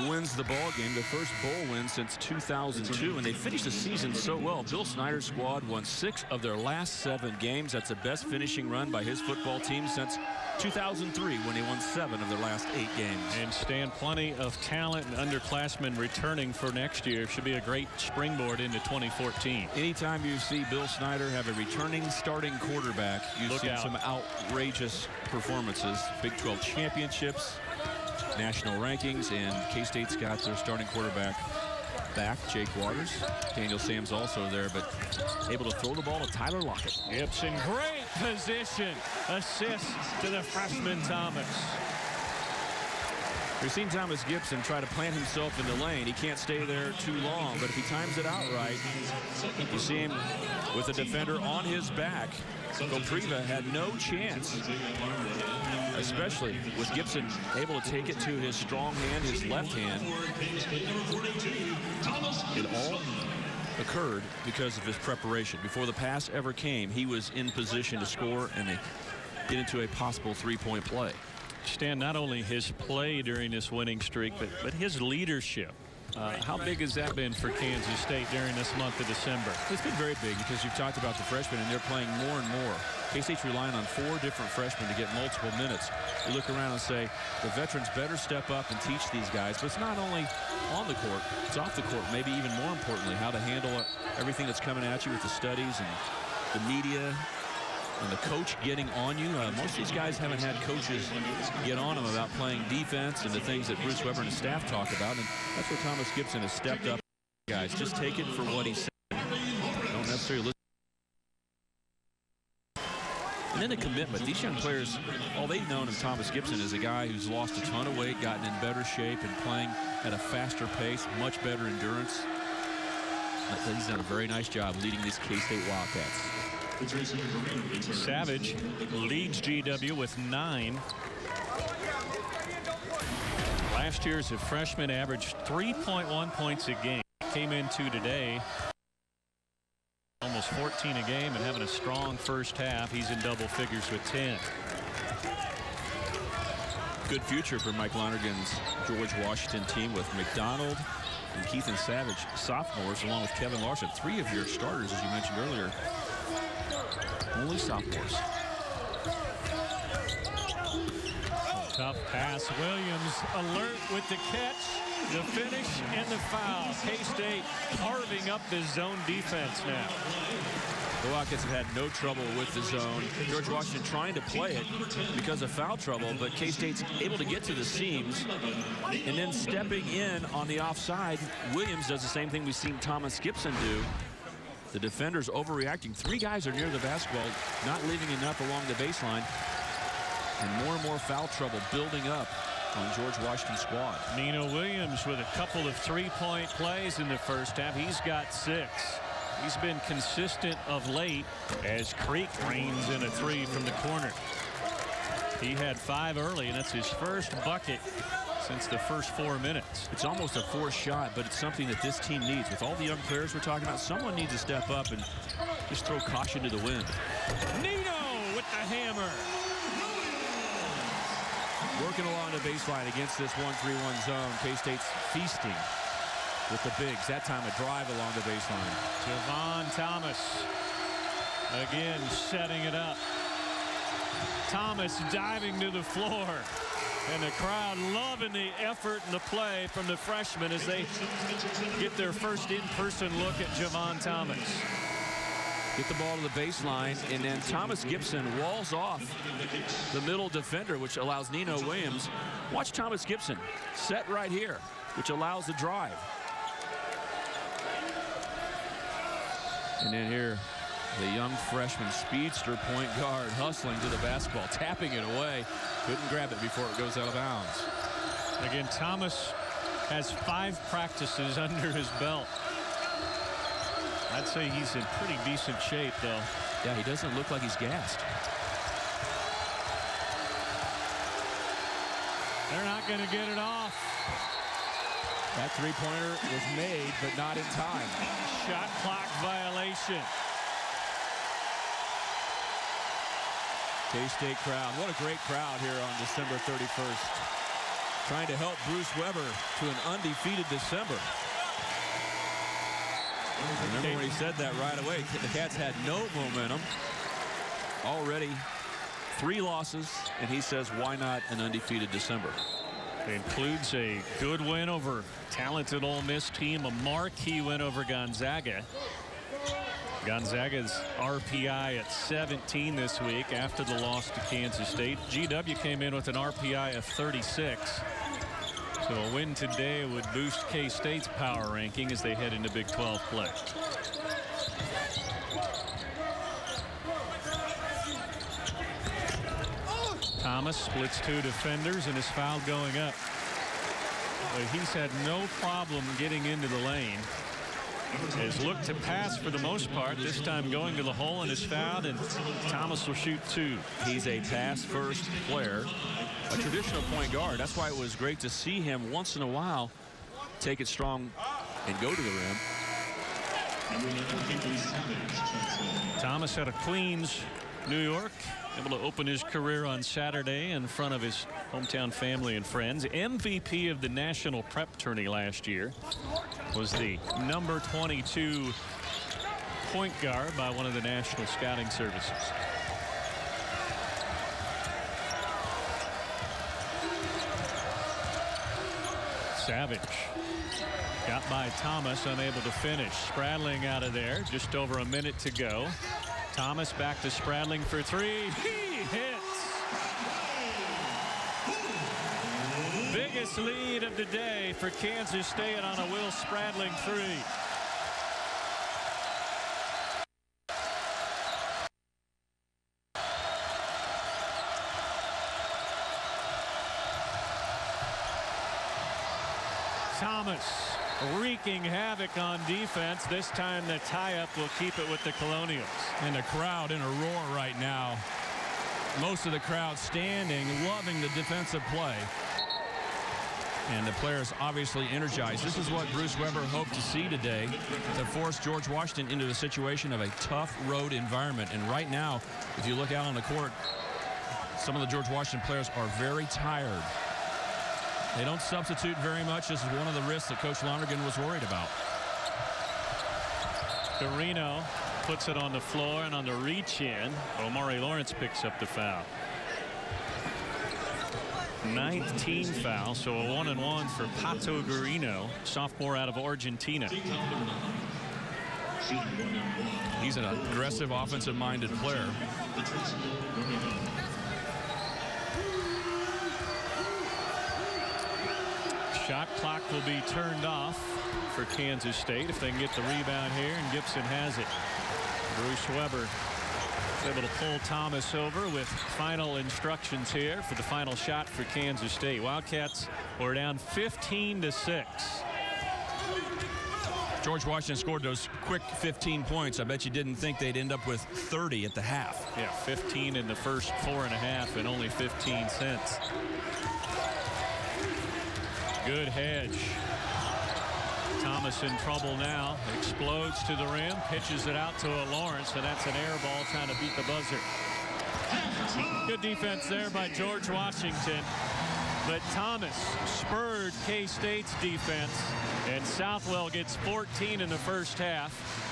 S2: wins the ball game, the first bowl win since 2002, and they finished the season so well. Bill Snyder's squad won 6 of their last 7 games. That's the best finishing run by his football team since 2003, when he won 7 of their last 8 games.
S1: And Stan, plenty of talent and underclassmen returning for next year. Should be a great springboard into 2014.
S2: Anytime you see Bill Snyder have a returning starting quarterback, you see some outrageous performances. Big 12 championships, national rankings, and K-State's got their starting quarterback back, Jake Waters. Daniel Sam's also there, but able to throw the ball to Tyler Lockett.
S1: Gibson, great position. Assist to the freshman Thomas.
S2: We've seen Thomas Gibson try to plant himself in the lane. He can't stay there too long, but if he times it out right, you see him with a defender on his back. Kopriva had no chance, especially with Gibson able to take it to his strong hand, his left hand. It all occurred because of his preparation. Before the pass ever came, he was in position to score and get into a possible 3-point play.
S1: Stan, not only his play during this winning streak, but his leadership. How big has that been for Kansas State during this month of December?
S2: It's been very big because you've talked about the freshmen, and they're playing more and more. K-State's relying on 4 different freshmen to get multiple minutes. You look around and say, the veterans better step up and teach these guys. But it's not only on the court, it's off the court, maybe even more importantly, how to handle everything that's coming at you with the studies and the media and the coach getting on you. Most of these guys haven't had coaches get on them about playing defense and the things that Bruce Weber and his staff talk about. And that's where Thomas Gibson has stepped up. Guys, just take it for what he said. Don't necessarily listen. And then the commitment. These young players, all they've known of Thomas Gibson is a guy who's lost a ton of weight, gotten in better shape, and playing at a faster pace, much better endurance. He's done a very nice job leading these K-State Wildcats.
S1: Savage leads GW with 9. Last year as a freshman averaged 3.1 points a game. Came into today almost 14 a game and having a strong first half. He's in double figures with 10.
S2: Good future for Mike Lonergan's George Washington team with McDonald and Keith and Savage, sophomores, along with Kevin Larson. 3 of your starters, as you mentioned earlier, only sophomores.
S1: Tough pass. Williams alert with the catch, the finish, and the foul. K-State carving up the zone defense now.
S2: The Wildcats have had no trouble with the zone. George Washington trying to play it because of foul trouble, but K-State's able to get to the seams. And then stepping in on the offside, Williams does the same thing we've seen Thomas Gibson do. The defenders overreacting. 3 guys are near the basketball, not leaving enough along the baseline. And more foul trouble building up on George Washington's squad.
S1: Nino Williams with a couple of 3-point plays in the first half. He's got 6. He's been consistent of late as Creek reigns in a 3 from the corner. He had 5 early, and that's his first bucket since the first 4 minutes.
S2: It's almost a forced shot, but it's something that this team needs. With all the young players we're talking about, someone needs to step up and just throw caution to the wind.
S1: Nino with the hammer.
S2: Working along the baseline against this 1-3-1 zone. K-State's feasting with the bigs. That time a drive along the baseline.
S1: Javon Thomas again setting it up. Thomas diving to the floor. And the crowd loving the effort and the play from the freshmen as they get their first in-person look at Javon Thomas.
S2: Get the ball to the baseline, and then Thomas Gibson walls off the middle defender, which allows Nino Williams. Watch Thomas Gibson set right here, which allows the drive. And then here, the young freshman speedster point guard hustling to the basketball, tapping it away. Couldn't grab it before it goes out of bounds.
S1: Again, Thomas has 5 practices under his belt. I'd say he's in pretty decent shape, though.
S2: Yeah, he doesn't look like he's gassed.
S1: They're not going to get it off.
S2: That 3-pointer was made, but not in time.
S1: Shot clock violation.
S2: K-State crowd. What a great crowd here on December 31st. Trying to help Bruce Weber to an undefeated December. Remember when he said that right away, the Cats had no momentum. Already 3 losses, and he says, why not an undefeated December?
S1: It includes a good win over talented Ole Miss team, a marquee win over Gonzaga. Gonzaga's RPI at 17 this week after the loss to Kansas State. GW came in with an RPI of 36. So a win today would boost K-State's power ranking as they head into Big 12 play. Thomas splits 2 defenders and is fouled going up. But he's had no problem getting into the lane. Has looked to pass for the most part, this time going to the hole and is fouled, and Thomas will shoot 2.
S2: He's a pass-first player, a traditional point guard. That's why it was great to see him once in a while take it strong and go to the rim.
S1: Thomas out of Queens New York. Able to open his career on Saturday in front of his hometown family and friends. MVP of the National Prep Tourney last year. Was the number 22 point guard by one of the National Scouting Services. Savage got by Thomas, unable to finish. Spradling out of there, just over a minute to go. Thomas back to Spradling for three. He hits. Biggest lead of the day for Kansas State on a Will Spradling three. Thomas wreaking havoc on defense. This time the tie-up will keep it with the Colonials.
S4: And the crowd in a roar right now. Most of the crowd standing, loving the defensive play. And the players obviously energized. This is what Bruce Weber hoped to see today, to force George Washington into a situation of a tough road environment. And right now, if you look out on the court, some of the George Washington players are very tired. They don't substitute very much. This is one of the risks that Coach Lonergan was worried about.
S1: Carino puts it on the floor, and on the reach in, Omari Lawrence picks up the foul. 19 foul, so a 1-and-1 for Pato Guarino, sophomore out of Argentina.
S4: He's an aggressive, offensive-minded player.
S1: Shot clock will be turned off for Kansas State if they can get the rebound here, and Gibson has it. Bruce Weber able to pull Thomas over with final instructions here for the final shot for Kansas State. Wildcats were down 15-6.
S4: George Washington scored those quick 15 points. I bet you didn't think they'd end up with 30 at the half.
S1: Yeah, 15 in the first 4.5 and only 15 cents. Good hedge. Thomas in trouble now. Explodes to the rim, pitches it out to a Lawrence, and that's an air ball trying to beat the buzzer. Good defense there by George Washington. But Thomas spurred K-State's defense, and Southwell gets 14 in the first half.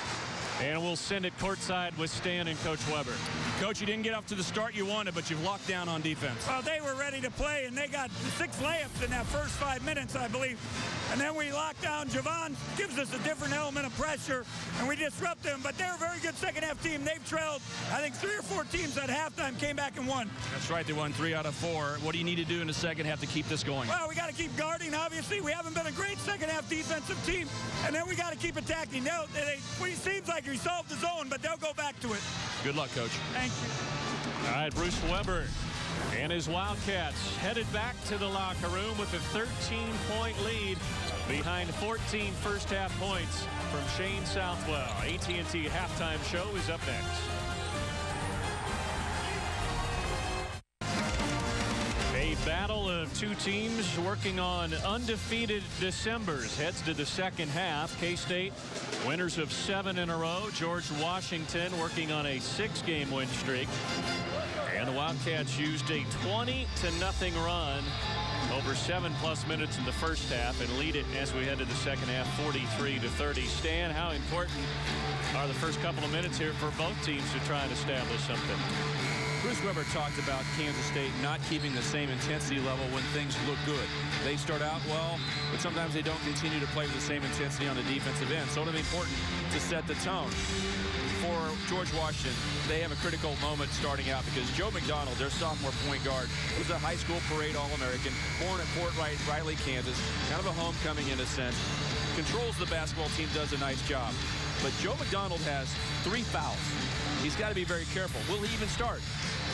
S1: And we'll send it courtside with Stan and Coach Weber.
S4: Coach, you didn't get off to the start you wanted, but you've locked down on defense.
S5: Well, they were ready to play, and they got 6 layups in that first 5 minutes, I believe. And then we locked down. Javon gives us a different element of pressure, and we disrupt them. But they're a very good second-half team. They've trailed, I think, 3 or 4 teams at halftime, came back and won.
S4: That's right. They won 3 out of 4. What do you need to do in the second half to keep this going?
S5: Well, we got to keep guarding, obviously. We haven't been a great second-half defensive team. And then we got to keep attacking. It seems like we solved the zone, but they'll go back to it.
S4: Good luck, Coach.
S5: Thank you.
S1: All right, Bruce Weber and his Wildcats headed back to the locker room with a 13-point lead behind 14 first-half points from Shane Southwell. AT&T halftime show is up next. A battle of two teams working on undefeated Decembers heads to the second half. K-State winners of 7 in a row. George Washington working on a 6-game win streak. And the Wildcats used a 20-0 run over 7+ minutes in the first half and lead it as we head to the second half 43-30. Stan, how important are the first couple of minutes here for both teams to try and establish something?
S2: Bruce Weber talked about Kansas State not keeping the same intensity level when things look good. They start out well, but sometimes they don't continue to play with the same intensity on the defensive end. So it'll be important to set the tone. For George Washington, they have a critical moment starting out because Joe McDonald, their sophomore point guard, was a high school parade All-American, born at Fort Riley, Kansas, kind of a homecoming in a sense. Controls the basketball team, does a nice job. But Joe McDonald has 3 fouls. He's got to be very careful. Will he even start?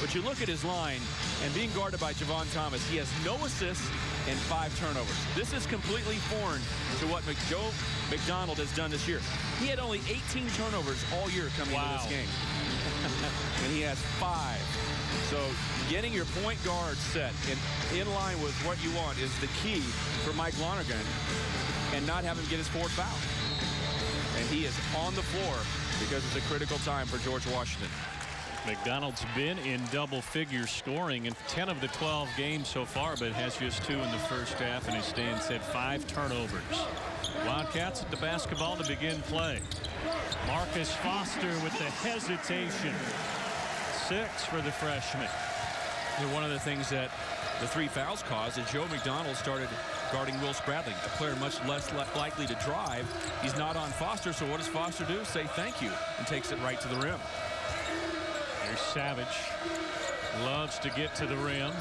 S2: But you look at his line, and being guarded by Javon Thomas, he has no assists and 5 turnovers. This is completely foreign to what Joe McDonald has done this year. He had only 18 turnovers all year coming into this game. And he has 5. So getting your point guard set and in line with what you want is the key for Mike Lonergan, and not have him get his 4th foul. And he is on the floor because it's a critical time for George Washington.
S1: McDonald's been in double-figure scoring in 10 of the 12 games so far, but has just 2 in the first half, and as Stan said, 5 turnovers. Wildcats at the basketball to begin play. Marcus Foster with the hesitation. 6 for the freshman.
S2: One of the things that the 3 fouls caused is Joe McDonald started guarding Will Spradling, a player much less likely to drive. He's not on Foster, so what does Foster do? Say thank you, and takes it right to the rim.
S1: There's Savage. Loves to get to the rim.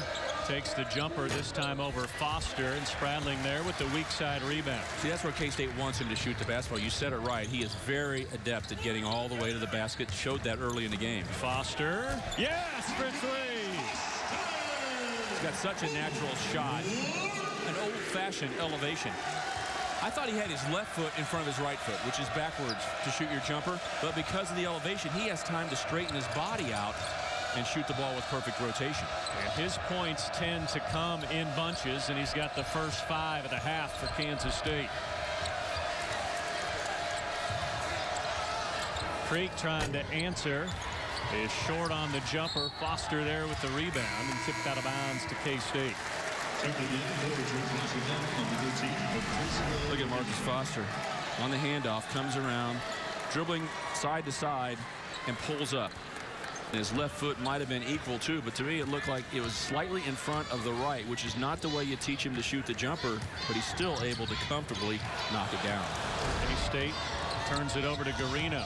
S1: Takes the jumper this time over Foster, and Spradling there with the weak side rebound.
S2: See, that's where K-State wants him to shoot the basketball. You said it right. He is very adept at getting all the way to the basket. Showed that early in the game.
S1: Foster. Yes, for 3.
S2: He's got such a natural shot. An old-fashioned elevation. I thought he had his left foot in front of his right foot, which is backwards to shoot your jumper. But because of the elevation, he has time to straighten his body out and shoot the ball with perfect rotation.
S1: And his points tend to come in bunches, and he's got the first 5 of the half for Kansas State. Creek trying to answer. Is short on the jumper. Foster there with the rebound and tipped out of bounds to K-State.
S2: Look at Marcus Foster on the handoff, comes around, dribbling side to side, and pulls up. And his left foot might have been equal too, but to me it looked like it was slightly in front of the right, which is not the way you teach him to shoot the jumper, but he's still able to comfortably knock it down.
S1: K-State turns it over to Garino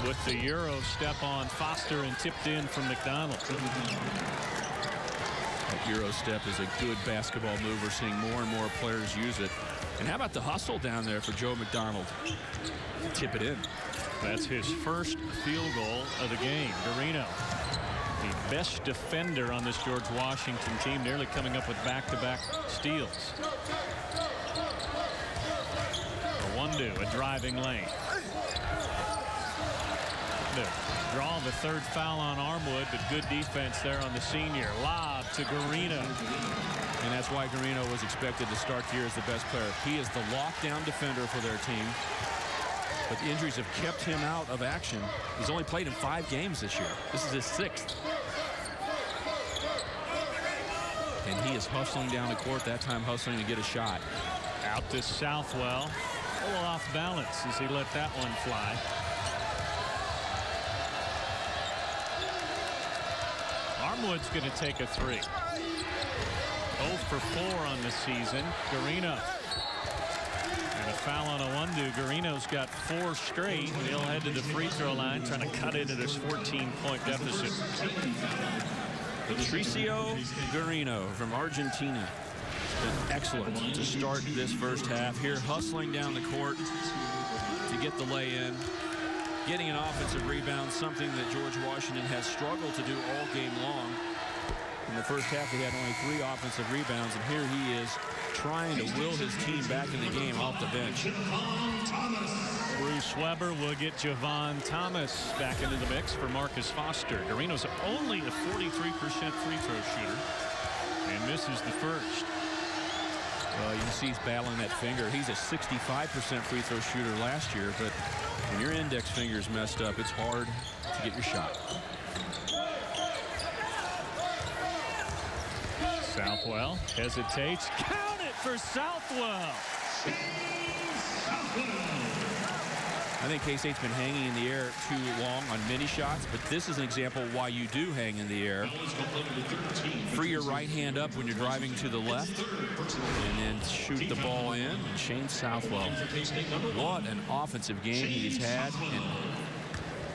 S1: with the Euro step on Foster and tipped in from McDonald.
S2: That Euro step is a good basketball move. We're seeing more and more players use it. And how about the hustle down there for Joe McDonald? Tip it in.
S1: That's his first field goal of the game. Garino, the best defender on this George Washington team, nearly coming up with back-to-back steals. Iwundu, a driving lane. Draw the 3rd foul on Armwood, but good defense there on the senior. Lob to Garino.
S2: And that's why Garino was expected to start the year as the best player. He is the lockdown defender for their team. But the injuries have kept him out of action. He's only played in 5 games this year. This is his 6th. And he is hustling down the court, that time hustling to get a shot.
S1: Out to Southwell. A little off balance as he let that one fly. Armwood's going to take a 3. 0 for 4 on the season. Garino. And a foul on Iwundu. Garino's got 4 straight. He'll head to the free throw line trying to cut into this 14-point deficit.
S2: Patricio Garino from Argentina. Been excellent to start this first half. Here hustling down the court to get the lay-in. Getting an offensive rebound, something that George Washington has struggled to do all game long. In the first half, he had only 3 offensive rebounds, and here he is trying to will his team back in the game off the bench.
S1: Bruce Weber will get Javon Thomas back into the mix for Marcus Foster. Garino's only a 43% free throw shooter and misses the first.
S2: Well, you can see he's battling that finger. He's a 65% free throw shooter last year, but when your index finger is messed up, it's hard to get your shot.
S1: Southwell hesitates. Count it for Southwell.
S2: I think K-State's been hanging in the air too long on mini shots, but this is an example why you do hang in the air. Free your right hand up when you're driving to the left, and then shoot the ball in. And Shane Southwell, what an offensive game he's had. And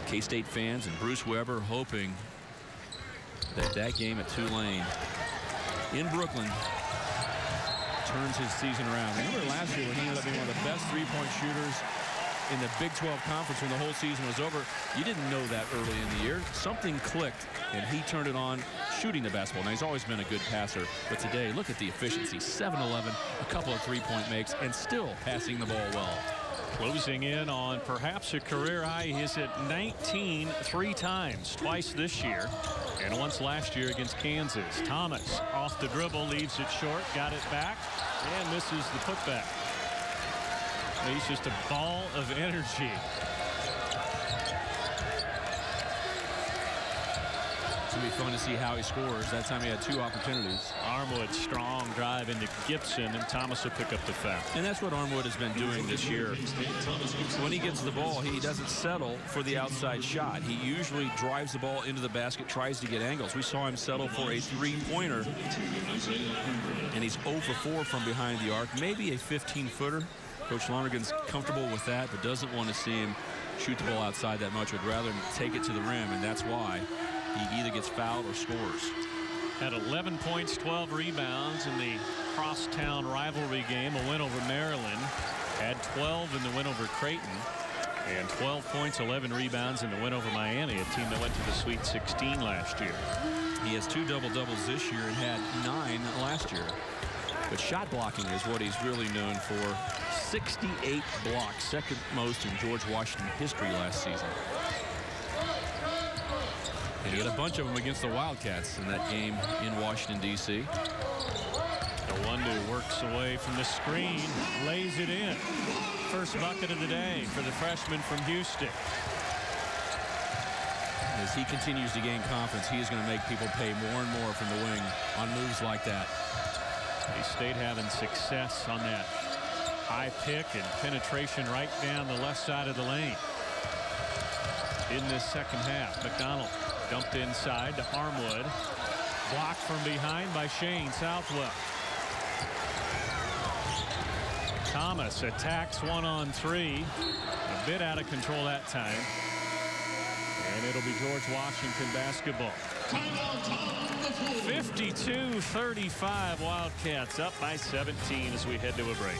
S2: K-State fans and Bruce Weber hoping that that game at Tulane in Brooklyn turns his season around. Remember last year when he ended up being one of the best three-point shooters in the Big 12 Conference when the whole season was over? You didn't know that early in the year. Something clicked, and he turned it on shooting the basketball. Now, he's always been a good passer, but today, look at the efficiency. 7-11, a couple of three-point makes, and still passing the ball well.
S1: Closing in on perhaps a career high. He's at 19 3 times, twice this year, and once last year against Kansas. Thomas off the dribble, leaves it short, got it back, and misses the putback. He's just a ball of energy.
S2: It's going to be fun to see how he scores. That time he had 2 opportunities.
S1: Armwood, strong drive into Gibson, and Thomas will pick up the foul.
S2: And that's what Armwood has been doing this year. When he gets the ball, he doesn't settle for the outside shot. He usually drives the ball into the basket, tries to get angles. We saw him settle for a 3-pointer, and he's 0 for 4 from behind the arc. Maybe a 15-footer. Coach Lonergan's comfortable with that, but doesn't want to see him shoot the ball outside that much. Would rather take it to the rim, and that's why he either gets fouled or scores.
S1: Had 11 points, 12 rebounds in the crosstown rivalry game, a win over Maryland. Had 12 in the win over Creighton. And 12 points, 11 rebounds in the win over Miami, a team that went to the Sweet 16 last year.
S2: He has 2 double-doubles this year and had 9 last year. But shot blocking is what he's really known for. 68 blocks, second most in George Washington history last season.
S4: And he had a bunch of them against the Wildcats in that game in Washington, D.C.
S1: Iwundu works away from the screen, lays it in. First bucket of the day for the freshman from Houston.
S2: As he continues to gain confidence, he is going to make people pay more and more from the wing on moves like that.
S1: K-State having success on that high pick and penetration right down the left side of the lane. In this second half, McDonald dumped inside to Armwood. Blocked from behind by Shane Southwell. Thomas attacks 1-on-3. A bit out of control that time. And it'll be George Washington basketball. 52-35, Wildcats up by 17 as we head to a break.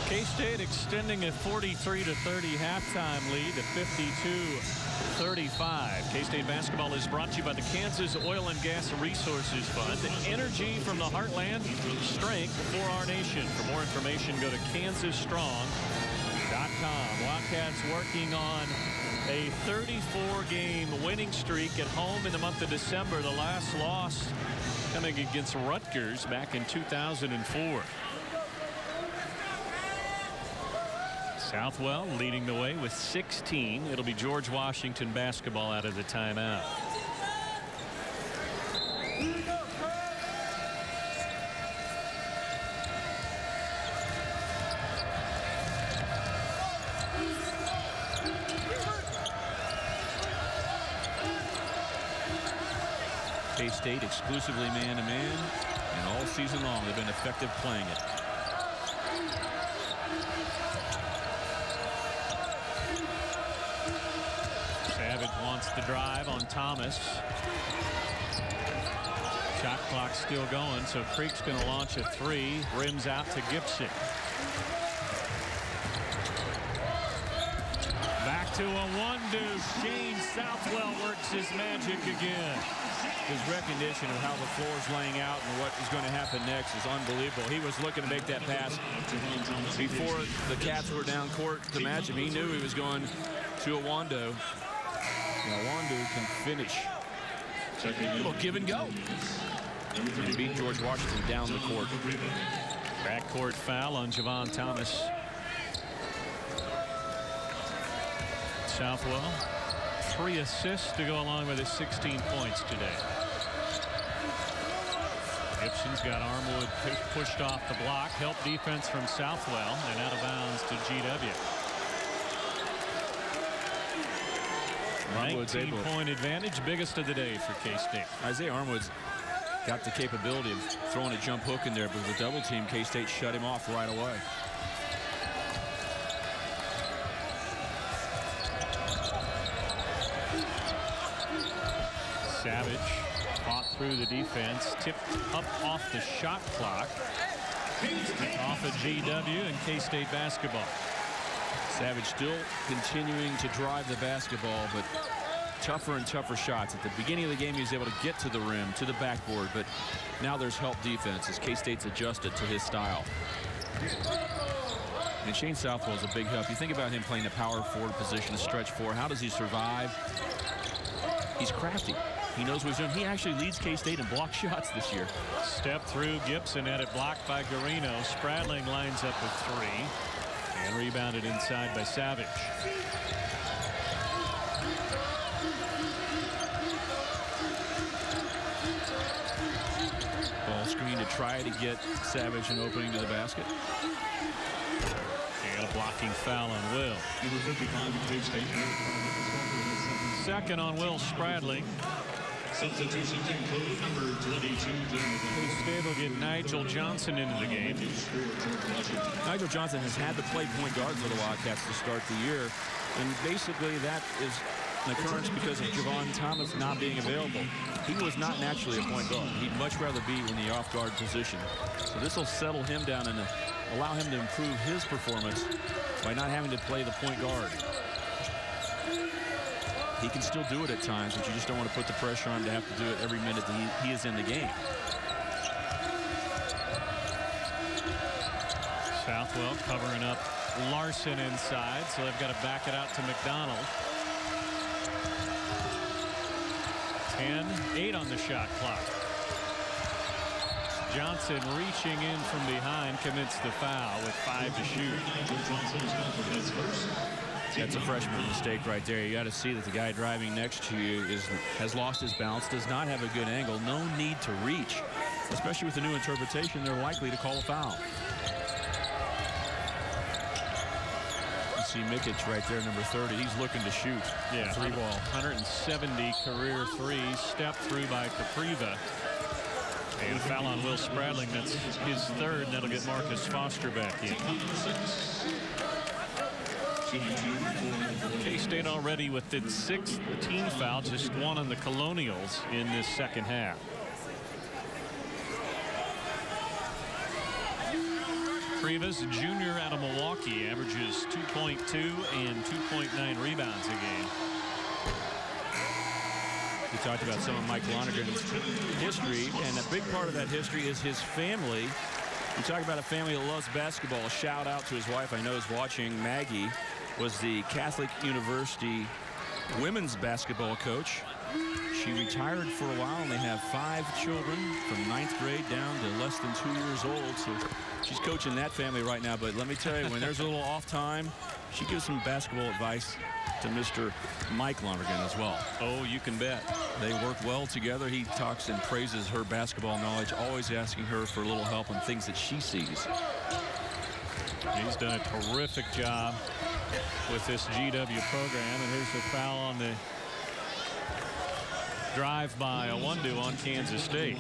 S1: K-State extending a 43-30 halftime lead to 52-35. K-State basketball is brought to you by the Kansas Oil and Gas Resources Fund. Energy from the heartland, strength for our nation. For more information, go to kansasstrong.com. Wildcats working on a 34-game winning streak at home in the month of December. The last loss coming against Rutgers back in 2004. Southwell leading the way with 16. It'll be George Washington basketball out of the timeout.
S2: K-State exclusively man-to-man, and all season long they've been effective playing it.
S1: Wants to drive on Thomas. Shot clock still going, so Creek's going to launch a 3. Rims out to Gibson. Back to Iwundu. Shane Southwell works his magic again.
S2: His recognition of how the floor is laying out and what is going to happen next is unbelievable. He was looking to make that pass before the Cats were down court to match him. He knew he was going to Iwundu. Iwundu can finish. Well, give and go. And beat George Washington down the court.
S1: Backcourt foul on Javon Thomas. Southwell, 3 assists to go along with his 16 points today. Gibson's got Armwood pushed off the block. Help defense from Southwell and out of bounds to GW. 19-point advantage, biggest of the day for K-State.
S2: Isaiah Armwood's got the capability of throwing a jump hook in there, but with a double team, K-State shut him off right away.
S1: Savage fought through the defense, tipped up off the shot clock. Off of GW and K-State basketball.
S2: Savage still continuing to drive the basketball, but tougher and tougher shots. At the beginning of the game, he was able to get to the rim, to the backboard, but now there's help defense as K-State's adjusted to his style. And Shane Southwell is a big help. You think about him playing the power forward position, a stretch four. How does he survive? He's crafty. He knows what he's doing. He actually leads K-State in block shots this year.
S1: Step through Gibson, had it blocked by Garino. Spradling lines up with 3. And rebounded inside by Savage.
S4: Ball screen to try to get Savage an opening to the basket.
S1: And a blocking foul on Will. Second on Will Spradling.
S3: Substitutions include number 22.
S1: K-State will get Nigel Johnson into the game.
S2: Nigel Johnson has had to play point guard for the Wildcats to start the year. And basically that is an occurrence because of Javon Thomas not being available. He was not naturally a point guard. He'd much rather be in the off-guard position. So this will settle him down and allow him to improve his performance by not having to play the point guard. He can still do it at times, but you just don't want to put the pressure on him to have to do it every minute that he is in the game.
S1: Southwell covering up Larson inside, so they've got to back it out to McDonald. 10-8 on the shot clock. Johnson reaching in from behind commits the foul with 5 to shoot.
S2: That's a freshman mistake right there. You got to see that the guy driving next to you has lost his balance, does not have a good angle, no need to reach. Especially with the new interpretation, they're likely to call a foul. You see Mikic right there, number 30. He's looking to shoot.
S1: Yeah,
S2: three ball.
S1: 170 career threes, stepped through by Capriva. And a foul on Will Spradling. That's his third, and that'll get Marcus Foster back in. K-State already with its 6th team foul, just one on the Colonials in this second half. Rivas, junior out of Milwaukee, averages 2.2 and 2.9 rebounds a game.
S2: We talked about some of Mike Lonergan's history, and a big part of that history is his family. We talk about a family that loves basketball. A shout out to his wife, I know is watching. Maggie was the Catholic University women's basketball coach. She retired for a while, and they have 5 children from 9th grade down to less than 2 years old. So she's coaching that family right now. But let me tell you, when there's a little off time, she gives some basketball advice to Mr. Mike Lonergan as well.
S1: Oh, you can bet.
S2: They work well together. He talks and praises her basketball knowledge, always asking her for a little help on things that she sees.
S1: He's done a terrific job with this GW program, and here's the foul on the drive by Iwundu on Kansas State.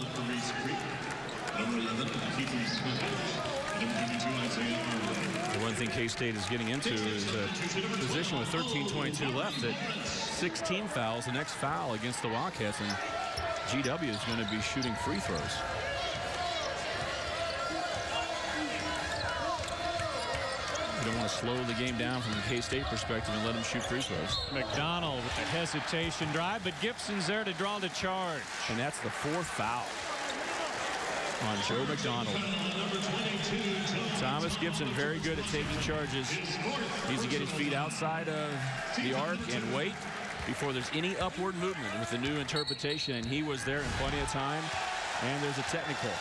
S2: The one thing K-State is getting into is a position with 13:22 left at 16 fouls. The next foul against the Wildcats, and GW is going to be shooting free throws. You don't want to slow the game down from the K-State perspective and let them shoot free throws.
S1: McDonald with a hesitation drive, but Gibson's there to draw the charge.
S2: And that's the 4th foul on Joe McDonald. Thomas Gibson very good at taking charges. Needs to get his feet outside of the arc and wait before there's any upward movement with the new interpretation, and he was there in plenty of time. And there's a technical.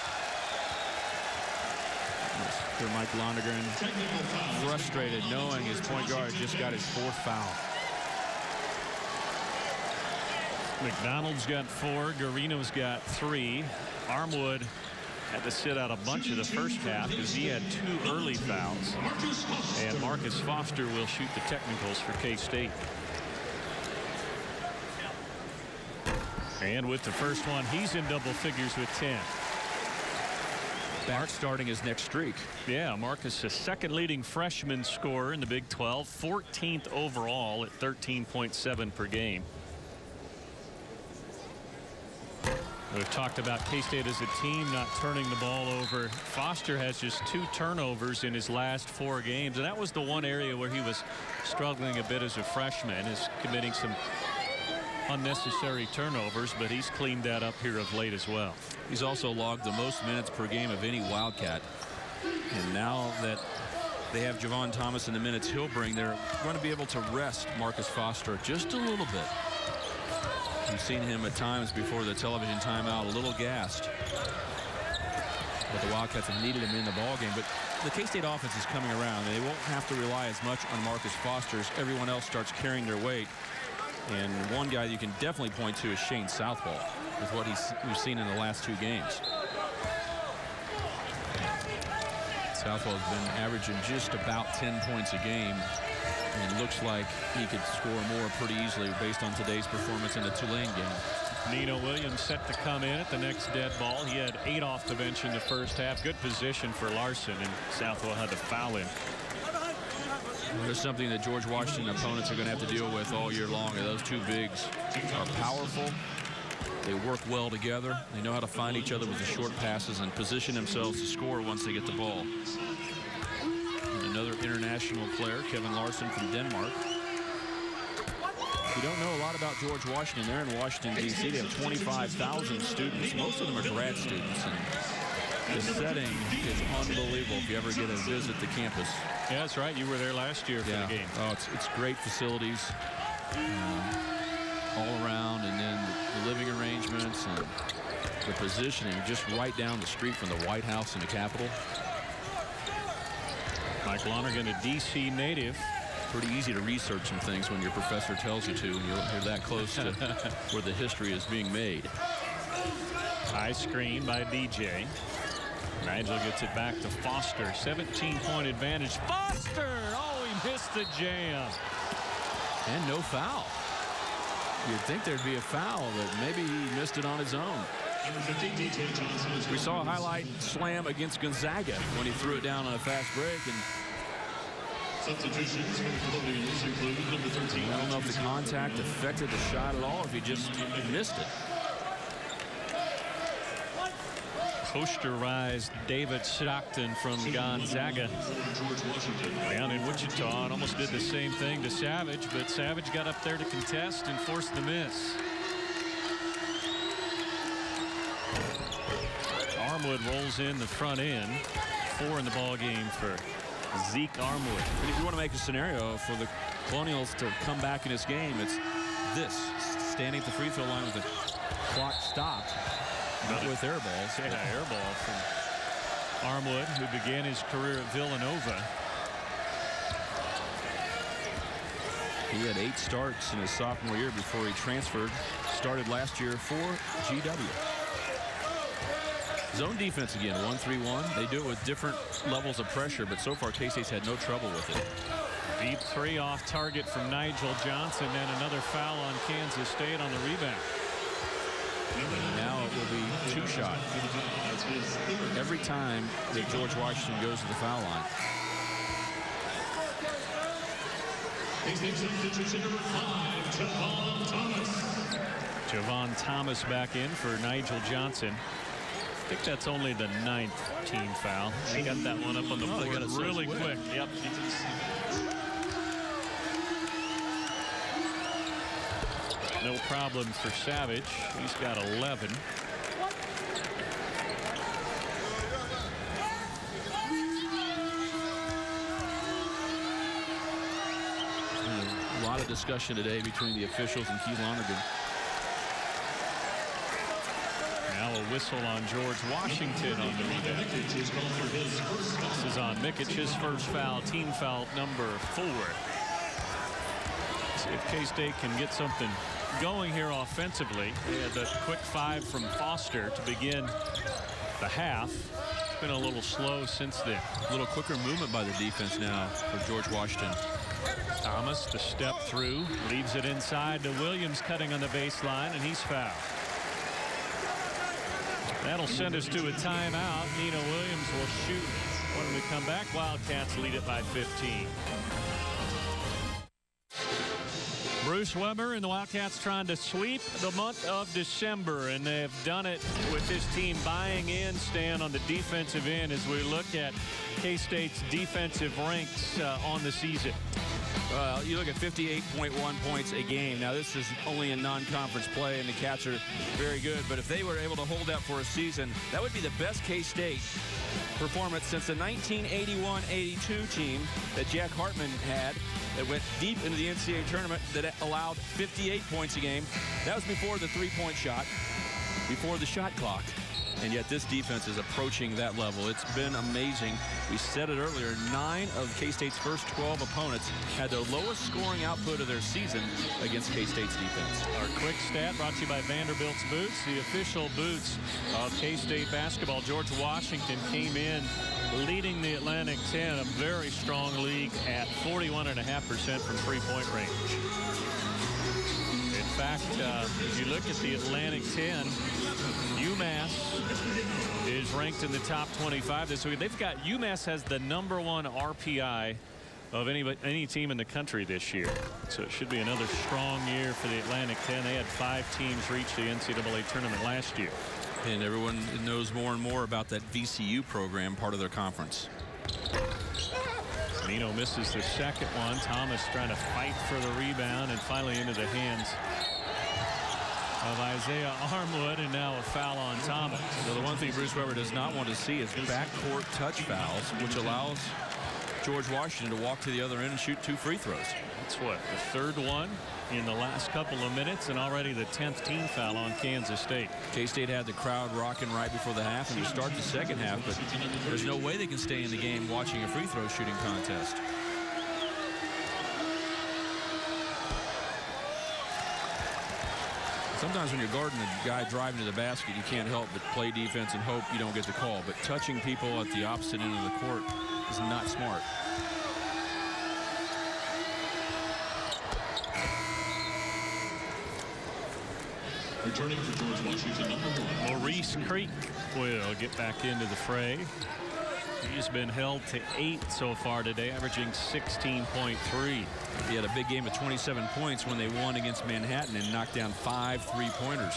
S2: Mr. Mike Lonergan frustrated knowing his point guard just got his 4th foul.
S1: McDonald's got 4, Garino's got 3. Armwood had to sit out a bunch of the first half because he had 2 early fouls. And Marcus Foster will shoot the technicals for K-State. And with the first one, he's in double figures with 10.
S2: Mark starting his next streak.
S1: Yeah, Marcus, the second leading freshman scorer in the Big 12, 14th overall at 13.7 per game. We've talked about K-State as a team not turning the ball over. Foster has just 2 turnovers in his last 4 games, and that was the one area where he was struggling a bit as a freshman, is committing some unnecessary turnovers, but he's cleaned that up here of late as well.
S2: He's also logged the most minutes per game of any Wildcat. And now that they have Javon Thomas and the minutes he'll bring, they're going to be able to rest Marcus Foster just a little bit. You've seen him at times before the television timeout a little gassed. But the Wildcats have needed him in the ballgame. But the K-State offense is coming around. They won't have to rely as much on Marcus Foster as everyone else starts carrying their weight. And one guy you can definitely point to is Shane Southwall with what we've seen in the last 2 games. Southwall's been averaging just about 10 points a game. And looks like he could score more pretty easily based on today's performance in the Tulane game.
S1: Nino Williams set to come in at the next dead ball. He had 8 off the bench in the first half. Good position for Larson, and Southwell had to foul him.
S2: There's something that George Washington opponents are going to have to deal with all year long. Those 2 bigs are powerful. They work well together. They know how to find each other with the short passes and position themselves to score once they get the ball. And another international player, Kevin Larson from Denmark. You don't know a lot about George Washington. They're in Washington, D.C. They have 25,000 students. Most of them are grad students. And the setting is unbelievable if you ever get a visit to campus.
S1: Yeah, that's right. You were there last year for the game.
S2: Oh, it's great facilities all around, and then the living arrangements and the positioning just right down the street from the White House and the Capitol.
S1: Mike Lonergan, a D.C. native.
S2: Pretty easy to research some things when your professor tells you to, and you're that close to where the history is being made.
S1: High screen by DJ. Nigel gets it back to Foster. 17-point advantage. Foster! Oh, he missed the jam.
S2: And no foul. You'd think there'd be a foul, but maybe he missed it on his own. We saw a highlight slam against Gonzaga when he threw it down on a fast break. And
S3: substitutions for the Colonials include number 13.
S2: I don't know if the contact affected the shot at all, or if he just missed it.
S1: Posterized David Stockton from Gonzaga down in Wichita and almost did the same thing to Savage, but Savage got up there to contest and forced the miss. Armwood rolls in the front end. 4 in the ball game for Zeke Armwood.
S2: And if you want to make a scenario for the Colonials to come back in this game, it's this: standing at the free throw line with the clock stopped. Not with air balls.
S1: Yeah, air ball from Armwood, who began his career at Villanova.
S2: He had 8 starts in his sophomore year before he transferred. Started last year for GW. Zone defense again, 1-3-1. They do it with different levels of pressure, but so far K-State's had no trouble with it.
S1: Deep 3 off target from Nigel Johnson, and another foul on Kansas State on the rebound.
S2: Now it will be 2-shot every time that George Washington goes to the foul line.
S1: Javon Thomas back in for Nigel Johnson. I think that's only the 9th team foul. They got that one up on the board really quick. Yep. No problem for Savage. He's got 11.
S2: A lot of discussion today between the officials and Keith Lonergan.
S1: Now a whistle on George Washington on the rebound. This is on Mikic, his first foul, team foul number 4. See if K-State can get something going here offensively. They had that quick 5 from Foster to begin the half. It's been a little slow since then.
S2: A little quicker movement by the defense now for George Washington.
S1: Thomas, the step through, leaves it inside to Williams, cutting on the baseline, and he's fouled. That'll send us to a timeout. Nino Williams will shoot when we come back. Wildcats lead it by 15. Bruce Weber and the Wildcats trying to sweep the month of December, and they've done it with this team buying in, staying on the defensive end as we look at K-State's defensive ranks on the season.
S2: Well, you look at 58.1 points a game. Now, this is only in non-conference play, and the Cats are very good. But if they were able to hold that for a season, that would be the best K-State performance since the 1981-82 team that Jack Hartman had that went deep into the NCAA tournament that allowed 58 points a game. That was before the three-point shot, before the shot clock. and yet this defense is approaching that level. It's been amazing. We said it earlier, 9 of K-State's first 12 opponents had the lowest scoring output of their season against K-State's defense.
S1: Our quick stat brought to you by Vanderbilt's Boots, the official boots of K-State basketball. George Washington came in leading the Atlantic 10, a very strong league at 41.5% from three-point range. In fact, if you look at the Atlantic 10, UMass is ranked in the top 25 this week. They've got UMass has the #1 RPI of any team in the country this year. So it should be another strong year for the Atlantic 10. They had 5 teams reach the NCAA tournament last year.
S2: And everyone knows more and more about that VCU program, part of their conference.
S1: Nino misses the second one. Thomas trying to fight for the rebound and finally into the hands of Isaiah Armwood, and now a foul on Thomas.
S2: So the one thing Bruce Weber does not want to see is backcourt touch fouls, which allows George Washington to walk to the other end and shoot 2 free throws.
S1: That's what, the third one in the last couple of minutes, and already the 10th team foul on Kansas State.
S2: K-State had the crowd rocking right before the half and to start the second half, but there's no way they can stay in the game watching a free throw shooting contest. Sometimes when you're guarding a guy driving to the basket, you can't help but play defense and hope you don't get the call. But touching people at the opposite end of the court is not smart.
S3: Returning for George Washington, #1.
S1: Maurice Creek will get back into the fray. He's been held to 8 so far today, averaging 16.3.
S2: He had a big game of 27 points when they won against Manhattan and knocked down 5 3-pointers.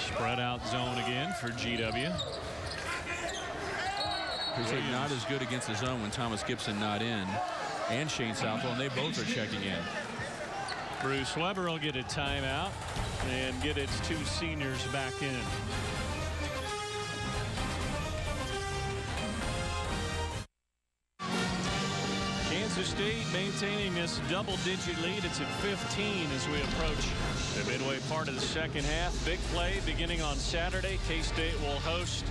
S1: Spread out zone again for GW.
S2: He's not as good against the zone when Thomas Gibson not in, and Shane Southwell, and they both are checking in.
S1: Bruce Weber will get a timeout and get its 2 seniors back in. Kansas State maintaining this double-digit lead. It's at 15 as we approach the midway part of the second half. Big play beginning on Saturday. K-State will host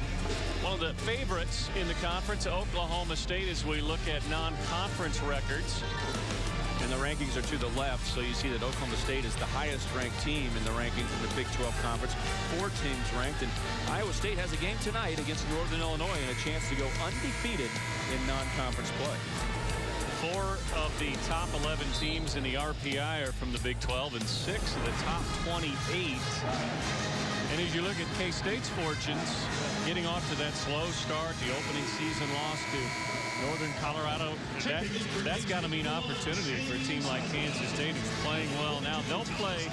S1: one of the favorites in the conference, Oklahoma State, as we look at non-conference records.
S2: And the rankings are to the left, so you see that Oklahoma State is the highest ranked team in the rankings of the Big 12 Conference. 4 teams ranked, and Iowa State has a game tonight against Northern Illinois and a chance to go undefeated in non-conference play.
S1: 4 of the top 11 teams in the RPI are from the Big 12 and 6 of the top 28. And as you look at K-State's fortunes, getting off to that slow start, the opening season loss to Northern Colorado, that's got to mean opportunity for a team like Kansas State who's playing well now. They'll play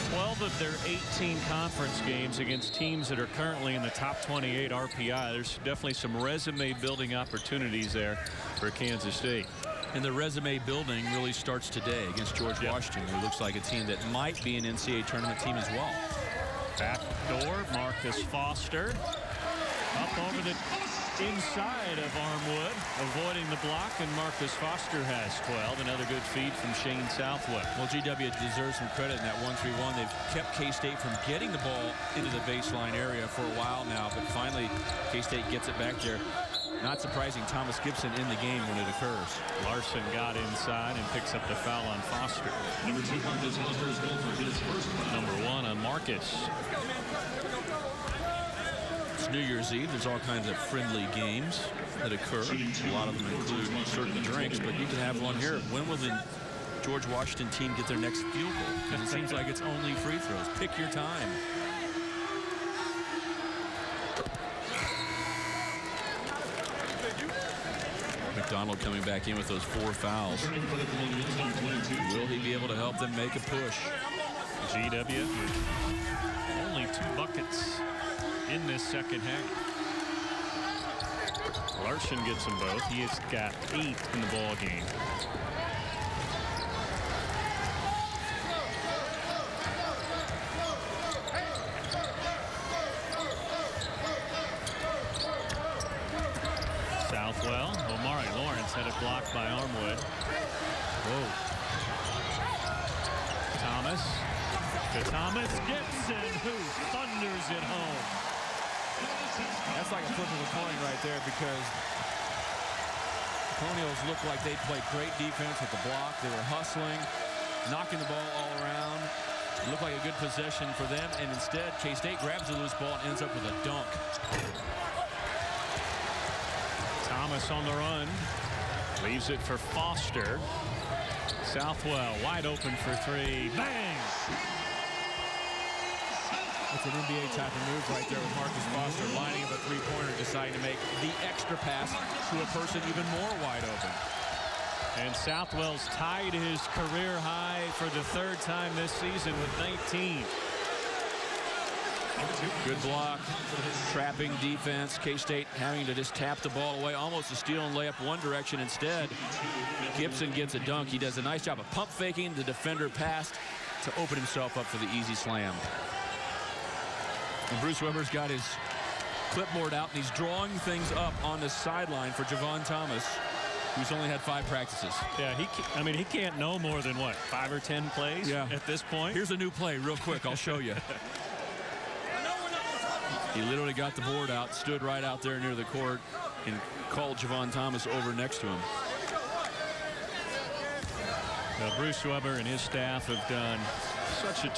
S1: 12 of their 18 conference games against teams that are currently in the top 28 RPI. There's definitely some resume building opportunities there for Kansas State.
S2: And the resume building really starts today against George Washington, who looks like a team that might be an NCAA tournament team as well.
S1: Back door, Marcus Foster. Up over the inside of Armwood, avoiding the block, and Marcus Foster has 12. Another good feed from Shane Southwell.
S2: Well, GW deserves some credit in that 1-3-1. They've kept K-State from getting the ball into the baseline area for a while now, but finally K-State gets it back there. Not surprising, Thomas Gibson in the game when it occurs.
S1: Larson got inside and picks up the foul on Foster.
S3: #2, Marcus Foster's goal for his first foul.
S1: #1 on Marcus.
S2: It's New Year's Eve. There's all kinds of friendly games that occur. A lot of them include certain drinks, but you can have one here. When will the George Washington team get their next field goal? Because it seems like it's only free throws. Pick your time. McDonald coming back in with those 4 fouls. Will he be able to help them make a push?
S1: GW, only 2 buckets in this second half. Larson gets them both. He has got 8 in the ball game. Southwell, Omari Lawrence had it blocked by Armwood. Whoa. Thomas To Thomas Gibson, who thunders it home.
S2: That's like a flip of a coin right there, because the Colonials looked like they played great defense with the block. They were hustling, knocking the ball all around. It looked like a good possession for them, and instead K-State grabs the loose ball and ends up with a dunk.
S1: Thomas on the run. Leaves it for Foster. Southwell wide open for three. Bang!
S2: It's an NBA type of move right there with Marcus Foster lining up a three-pointer, deciding to make the extra pass to a person even more wide open.
S1: And Southwell's tied his career high for the third time this season with 19.
S2: Good block, trapping defense. K-State having to just tap the ball away, almost a steal and layup one direction. Instead, Gibson gets a dunk. He does a nice job of pump faking. The defender passed to open himself up for the easy slam. And Bruce Weber's got his clipboard out, and he's drawing things up on the sideline for Javon Thomas, who's only had 5 practices.
S1: Yeah, he can't know more than, what, 5 or 10 plays at this point?
S2: Here's a new play real quick. I'll show you. He literally got the board out, stood right out there near the court, and called Javon Thomas over next to him.
S1: Bruce Weber and his staff have done such a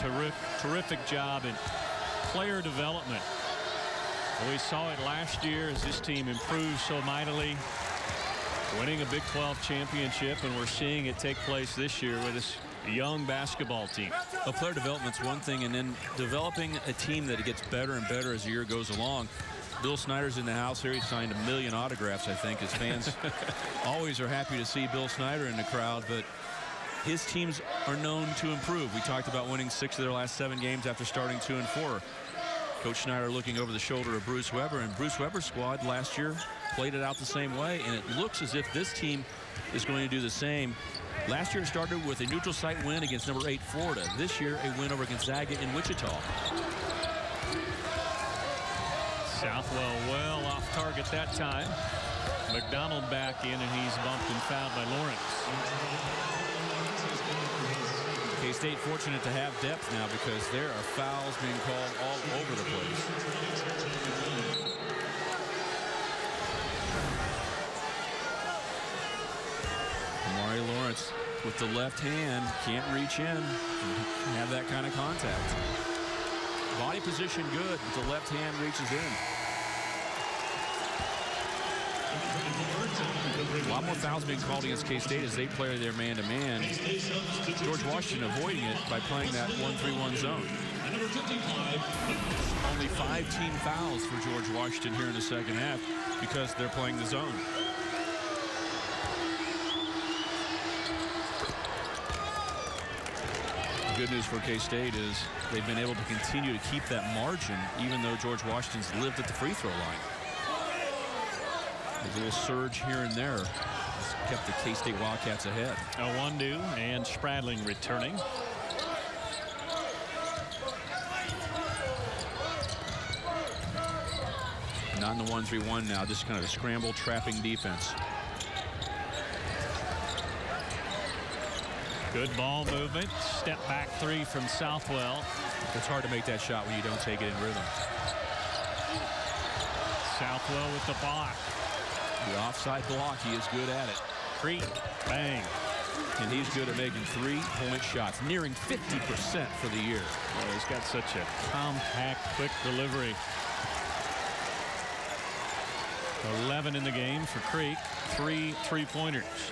S1: terrific job in player development. We saw it last year as this team improved so mightily, winning a Big 12 championship, and we're seeing it take place this year with this young basketball team.
S2: Well, player development's one thing, and then developing a team that gets better and better as the year goes along. Bill Snyder's in the house here. He signed 1 million autographs, I think. His fans always are happy to see Bill Snyder in the crowd, but his teams are known to improve. We talked about winning 6 of their last 7 games after starting 2-4. Coach Snyder looking over the shoulder of Bruce Weber, and Bruce Weber's squad last year played it out the same way, and it looks as if this team is going to do the same. Last year it started with a neutral site win against number 8 Florida. This year a win over Gonzaga in Wichita.
S1: Southwell well off target that time. McDonald back in, and he's bumped and fouled by Lawrence.
S2: K-State fortunate to have depth now, because there are fouls being called all over the place. Amari Lawrence with the left hand can't reach in and have that kind of contact. Body position good, but the left hand reaches in. A lot more fouls being called against K-State as they play their man-to-man. George Washington avoiding it by playing that 1-3-1 zone. Only 5 team fouls for George Washington here in the second half because they're playing the zone. The good news for K-State is they've been able to continue to keep that margin even though George Washington's lived at the free throw line. A little surge here and there has kept the K-State Wildcats ahead.
S1: Iwundu and Spradling returning.
S2: Not in the 1-3-1 now, just kind of a scramble trapping defense.
S1: Good ball movement. Step back 3 from Southwell.
S2: It's hard to make that shot when you don't take it in rhythm.
S1: Southwell with the block.
S2: The offside block, he is good at it.
S1: Creek, bang.
S2: And he's good at making 3-point shots, nearing 50% for the year.
S1: Oh, he's got such a compact, quick delivery. 11 in the game for Creek, 3 3-pointers.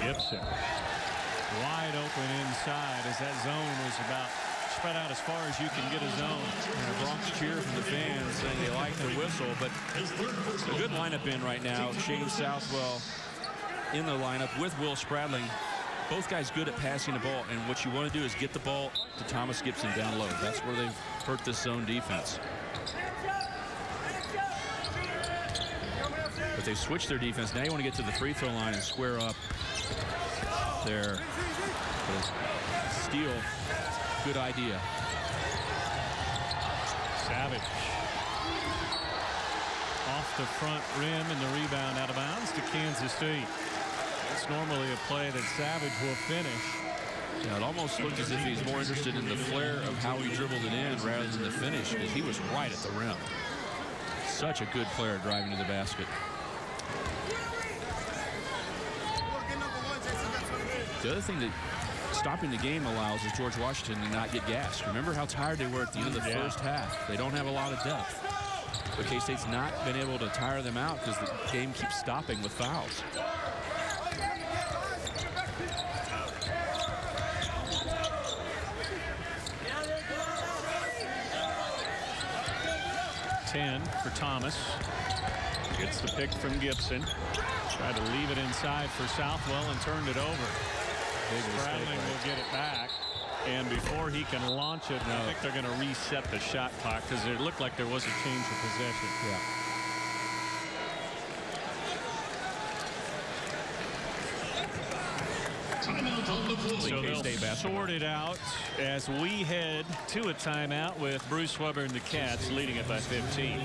S1: Gibson wide open inside as that zone was about spread out as far as you can get a zone.
S2: And a Bronx cheer from the fans saying they like the whistle, but a good lineup in right now. Shane Southwell in the lineup with Will Spradling. Both guys good at passing the ball, and what you want to do is get the ball to Thomas Gibson down low. That's where they've hurt this zone defense. But they switched their defense. Now you want to get to the free throw line and square up there. Steal, good idea.
S1: Savage off the front rim, and the rebound out of bounds to Kansas State. That's normally a play that Savage will finish.
S2: Yeah, it almost looked as if he's more interested in the flair of how he dribbled it in rather than the finish, because he was right at the rim. Such a good player driving to the basket. The other thing that stopping the game allows is George Washington to not get gassed. Remember how tired they were at the end of the first half. They don't have a lot of depth. But K-State's not been able to tire them out because the game keeps stopping with fouls.
S1: Ten for Thomas. Gets the pick from Gibson. Tried to leave it inside for Southwell and turned it over. Bramlage will get it back. And before he can launch it, I think they're going to reset the shot clock because it looked like there was a change of possession.
S2: Yeah.
S1: So they'll sort it out as we head to a timeout with Bruce Weber and the Cats leading it by 15.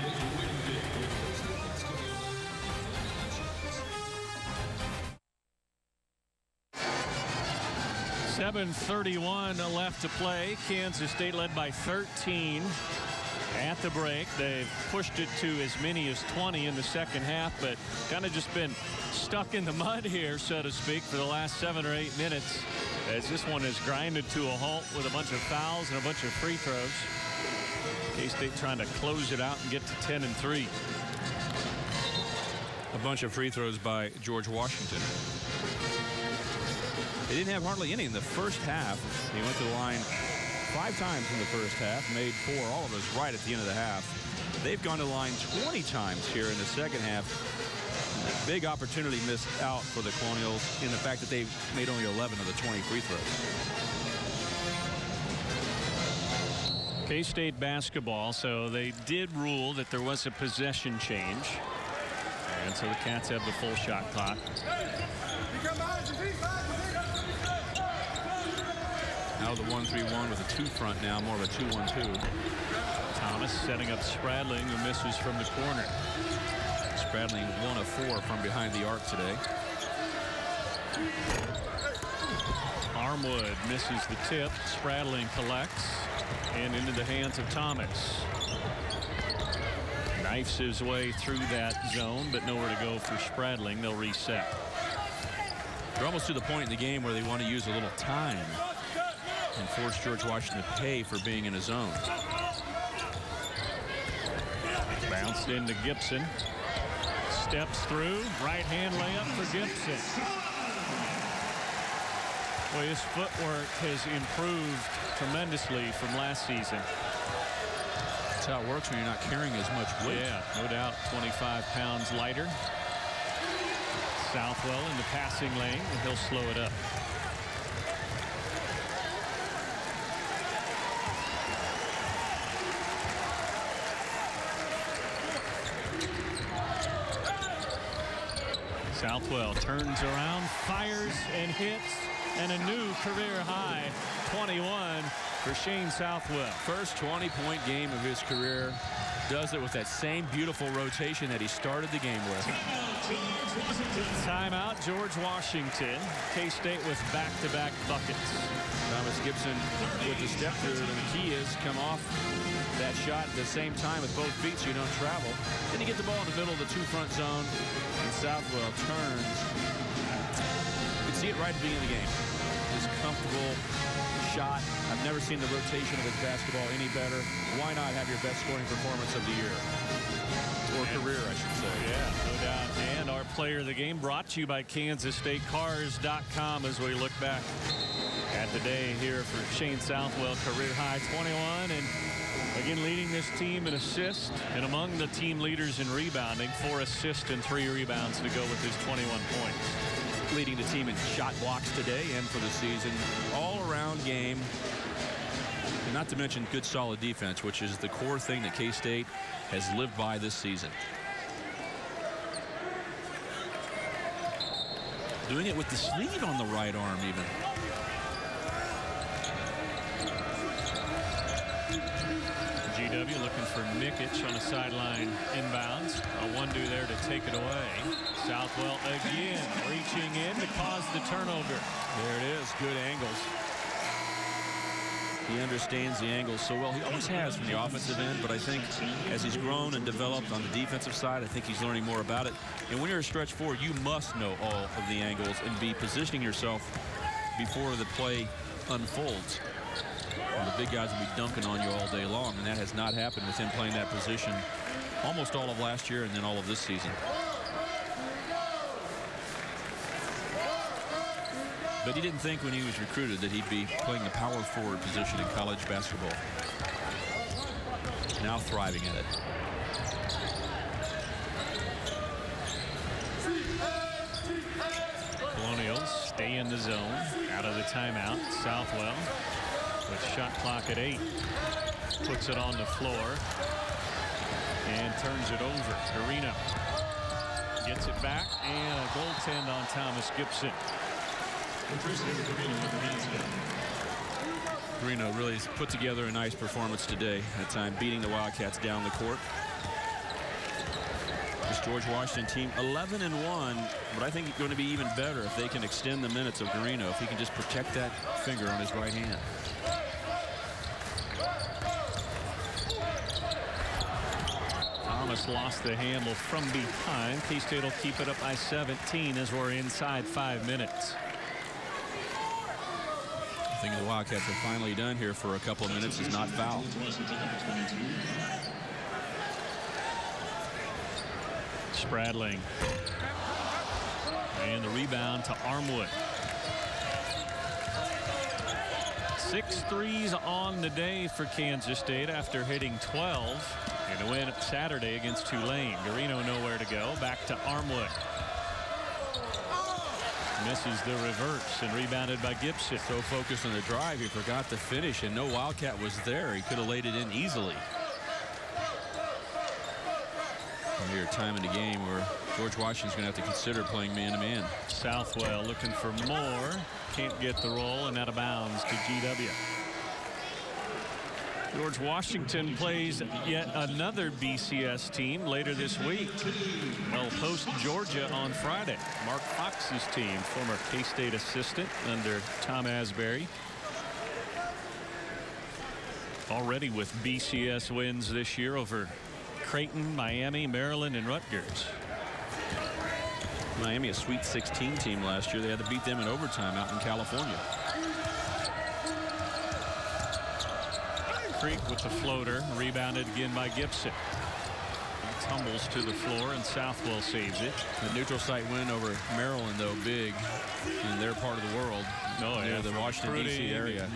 S1: .7:31 left to play. Kansas State led by 13 at the break. They've pushed it to as many as 20 in the second half, but kind of just been stuck in the mud here, so to speak, for the last 7 or 8 minutes, as this one is grinded to a halt with a bunch of fouls and a bunch of free throws. K-State trying to close it out and get to 10 and 3.
S2: A bunch of free throws by George Washington. They didn't have hardly any in the first half. He went to the line 5 times in the first half, made 4, all of those right at the end of the half. They've gone to the line 20 times here in the second half. A big opportunity missed out for the Colonials in the fact that they made only 11 of the 20 free throws.
S1: K-State basketball, so they did rule that there was a possession change. And so the Cats have the full shot clock.
S2: Now the 1-3-1 with a 2 front now, more of a 2-1-2.
S1: Thomas setting up Spradling, who misses from the corner.
S2: Spradling 1 of 4 from behind the arc today.
S1: Armwood misses the tip. Spradling collects and into the hands of Thomas. Knifes his way through that zone, but nowhere to go for Spradling. They'll reset.
S2: They're almost to the point in the game where they want to use a little time and force George Washington to pay for being in a zone.
S1: Bounced into Gibson. Steps through. Right hand layup for Gibson. Boy, his footwork has improved tremendously from last season.
S2: That's how it works when you're not carrying as much weight.
S1: Yeah, no doubt. 25 pounds lighter. Southwell in the passing lane, and he'll slow it up. Southwell turns around, fires and hits, and a new career high, 21 for Shane Southwell.
S2: First 20-point game of his career. Does it with that same beautiful rotation that he started the game with.
S1: Timeout, George Washington. K-State with back-to-back buckets.
S2: Thomas Gibson with the step through, and the key is come off that shot at the same time with both feet so you don't travel. Then you get the ball in the middle of the 2-front zone, and Southwell turns. You can see it right at the beginning of the game. His comfortable shot. I've never seen the rotation of his basketball any better. Why not have your best scoring performance of the year? Or career, I should say.
S1: Yeah, no doubt. And our player of the game brought to you by KansasStateCars.com as we look back at the day here for Shane Southwell, career high 21, and again leading this team in assists and among the team leaders in rebounding, 4 assists and 3 rebounds to go with his 21 points.
S2: Leading the team in shot blocks today and for the season. All-around game. And not to mention good solid defense, which is the core thing that K-State has lived by this season. Doing it with the sleeve on the right arm even.
S1: GW looking for Mikic on a sideline inbounds. Iwundu there to take it away. Southwell again reaching in to cause the turnover.
S2: There it is. Good angles. He understands the angles so well. He always has from the offensive end, but I think as he's grown and developed on the defensive side, I think he's learning more about it. And when you're a stretch four, you must know all of the angles and be positioning yourself before the play unfolds. And the big guys will be dunking on you all day long, and that has not happened with him playing that position almost all of last year and then all of this season. But he didn't think when he was recruited that he'd be playing the power forward position in college basketball. Now thriving at it.
S1: Colonials stay in the zone. Out of the timeout. Southwell with shot clock at 8. Puts it on the floor. And turns it over. Garino gets it back. And a goaltend on Thomas Gibson.
S2: Garino really has put together a nice performance today. That time beating the Wildcats down the court. This George Washington team 11-1, but I think it's going to be even better if they can extend the minutes of Garino, if he can just protect that finger on his right hand.
S1: Thomas lost the handle from behind. K-State will keep it up by 17 as we're inside 5 minutes.
S2: I think the Wildcats have finally done here for a couple of minutes is not foul.
S1: Spradling. And the rebound to Armwood. 6 threes on the day for Kansas State after hitting 12 in a win Saturday against Tulane. Garino nowhere to go. Back to Armwood. Misses the reverse and rebounded by Gibson.
S2: So focused on the drive, he forgot to finish, and no Wildcat was there. He could have laid it in easily. And here, time in the game where George Washington's going to have to consider playing man-to-man.
S1: Southwell looking for more. Can't get the roll and out of bounds to GW. George Washington plays yet another BCS team later this week. They'll host Georgia on Friday. Mark Fox's team, former K-State assistant under Tom Asbury. Already with BCS wins this year over Creighton, Miami, Maryland, and Rutgers.
S2: Miami, a Sweet 16 team last year. They had to beat them in overtime out in California.
S1: Creek with the floater, rebounded again by Gibson. He tumbles to the floor and Southwell saves it.
S2: The neutral site win over Maryland, though, big in their part of the world.
S1: Oh, yeah,
S2: the Washington, D.C. area.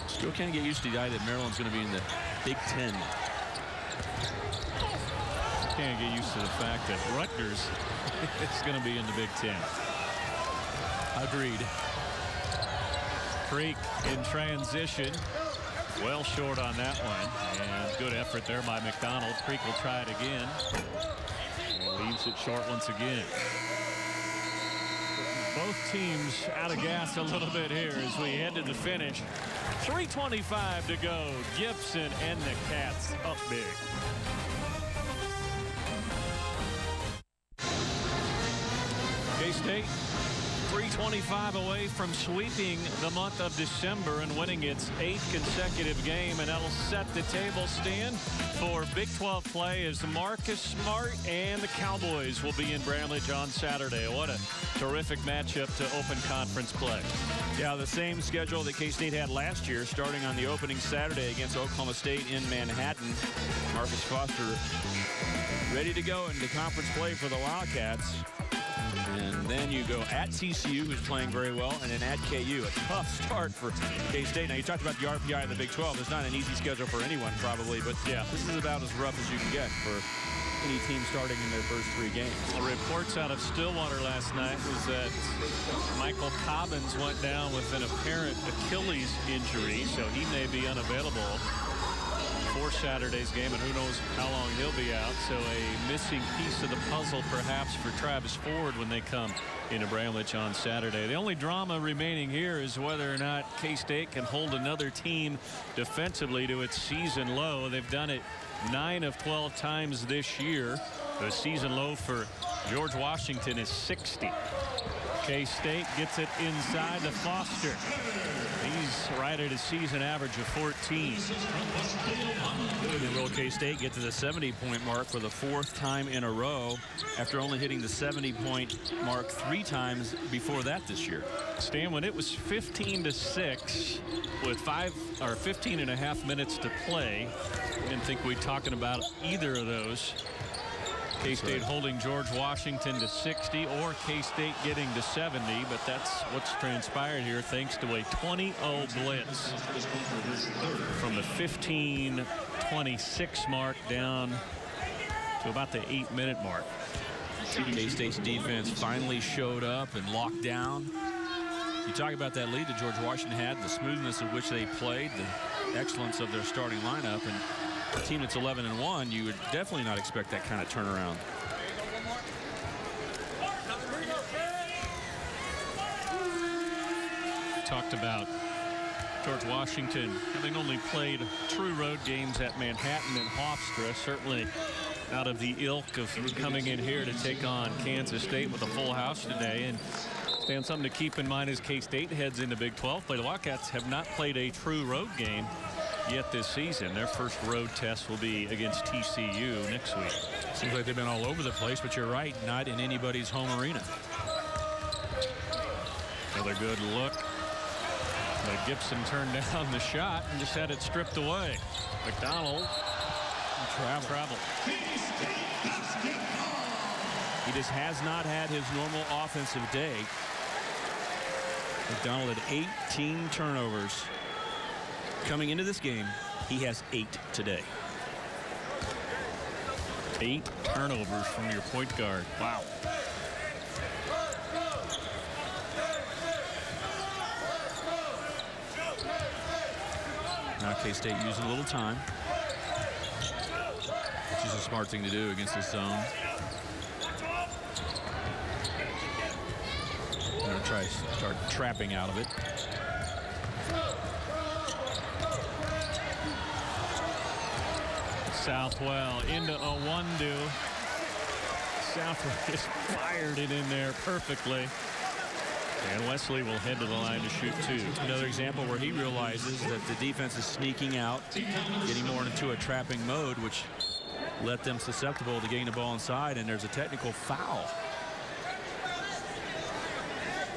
S2: Still can't get used to the idea that Maryland's going to be in the Big Ten.
S1: Can't get used to the fact that Rutgers is going to be in the Big Ten.
S2: Agreed.
S1: Creek in transition. Well short on that one. And good effort there by McDonald. Creek will try it again. And leaves it short once again. Both teams out of gas a little bit here as we head to the finish. 3:25 to go. Gibson and the Cats up big. K-State 3:25 away from sweeping the month of December and winning its 8th consecutive game, and that'll set the table stand for Big 12 play as Marcus Smart and the Cowboys will be in Bramlage on Saturday. What a terrific matchup to open conference play.
S2: Yeah, the same schedule that K-State had last year, starting on the opening Saturday against Oklahoma State in Manhattan. Marcus Foster ready to go into conference play for the Wildcats. And then you go at TCU, who's playing very well, and then at KU. A tough start for K-State. Now, you talked about the RPI in the Big 12. It's not an easy schedule for anyone, probably, but yeah, this is about as rough as you can get for any team starting in their first 3 games.
S1: The reports out of Stillwater last night was that Michael Cobbins went down with an apparent Achilles injury, so he may be unavailable before Saturday's game, and who knows how long he'll be out. So a missing piece of the puzzle perhaps for Travis Ford when they come into Bramlage on Saturday. The only drama remaining here is whether or not K-State can hold another team defensively to its season low. They've done it 9 of 12 times this year. The season low for George Washington is 60. K-State gets it inside to Foster. He's right at his season average of 14.
S2: And will K-State get to the 70-point mark for the 4th time in a row after only hitting the 70-point mark 3 times before that this year?
S1: Stan, when it was 15-6 with 15 and a half minutes to play, I didn't think we'd talking about either of those. K-State holding George Washington to 60 or K-State getting to 70, but that's what's transpired here thanks to a 20-0 blitz from the 15-26 mark down to about the 8-minute mark.
S2: K-State's defense finally showed up and locked down. You talk about that lead that George Washington had, the smoothness of which they played, the excellence of their starting lineup, and a team that's 11-1, you would definitely not expect that kind of turnaround.
S1: Talked about George Washington having only played true road games at Manhattan and Hofstra, certainly out of the ilk of coming in here to take on Kansas State with a full house today. And Stan, something to keep in mind as K-State heads into Big 12 play. The Wildcats have not played a true road game yet this season. Their first road test will be against TCU next week.
S2: Seems like they've been all over the place, but you're right, not in anybody's home arena.
S1: Another good look. But Gibson turned down the shot and just had it stripped away. McDonald travel.
S2: He just has not had his normal offensive day. McDonald had 18 turnovers. Coming into this game, he has 8 today.
S1: 8 turnovers from your point guard. Wow.
S2: Now K-State using a little time, which is a smart thing to do against this zone. They're going to try to start trapping out of it.
S1: Southwell into Iwundu. Southwell just fired it in there perfectly. And Wesley will head to the line to shoot 2.
S2: Another example where he realizes that the defense is sneaking out, getting more into a trapping mode, which let them susceptible to getting the ball inside, and there's a technical foul.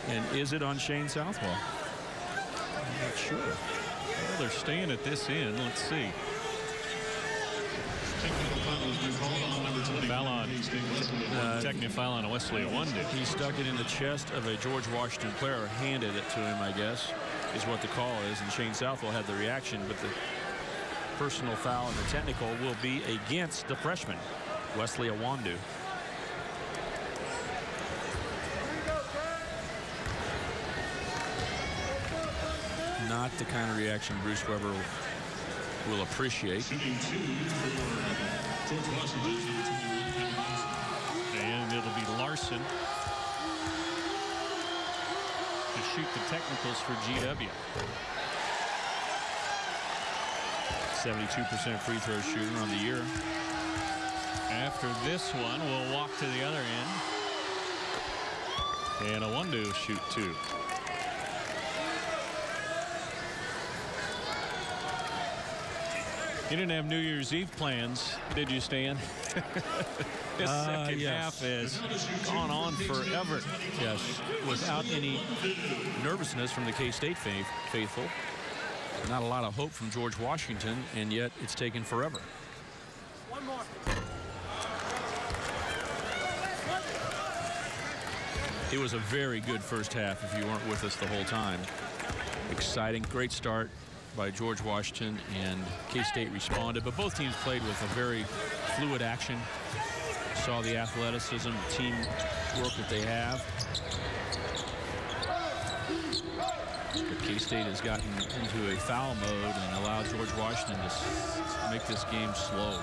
S2: And is it on Shane Southwell?
S1: I'm not sure. Well, they're staying at this end. Let's see. Foul on technical foul on Wesley Iwundu.
S2: He stuck it in the chest of a George Washington player, or handed it to him, I guess, is what the call is. And Shane Southwell had the reaction, but the personal foul and the technical will be against the freshman, Wesley Iwundu. Not the kind of reaction Bruce Weber will appreciate.
S1: And it'll be Larson to shoot the technicals for GW.
S2: 72% free throw shooter on the year.
S1: After this one, we'll walk to the other end. And Iwundu will shoot 2. You didn't have New Year's Eve plans, did you, Stan? This second half has gone on forever.
S2: Yes, without any nervousness from the K-State faithful. Not a lot of hope from George Washington, and yet it's taken forever.
S6: One more.
S2: It was a very good first half if you weren't with us the whole time. Exciting, great start by George Washington, and K-State responded, but both teams played with a very fluid action. Saw the athleticism, the team work that they have. But K-State has gotten into a foul mode and allowed George Washington to
S4: make this game slow.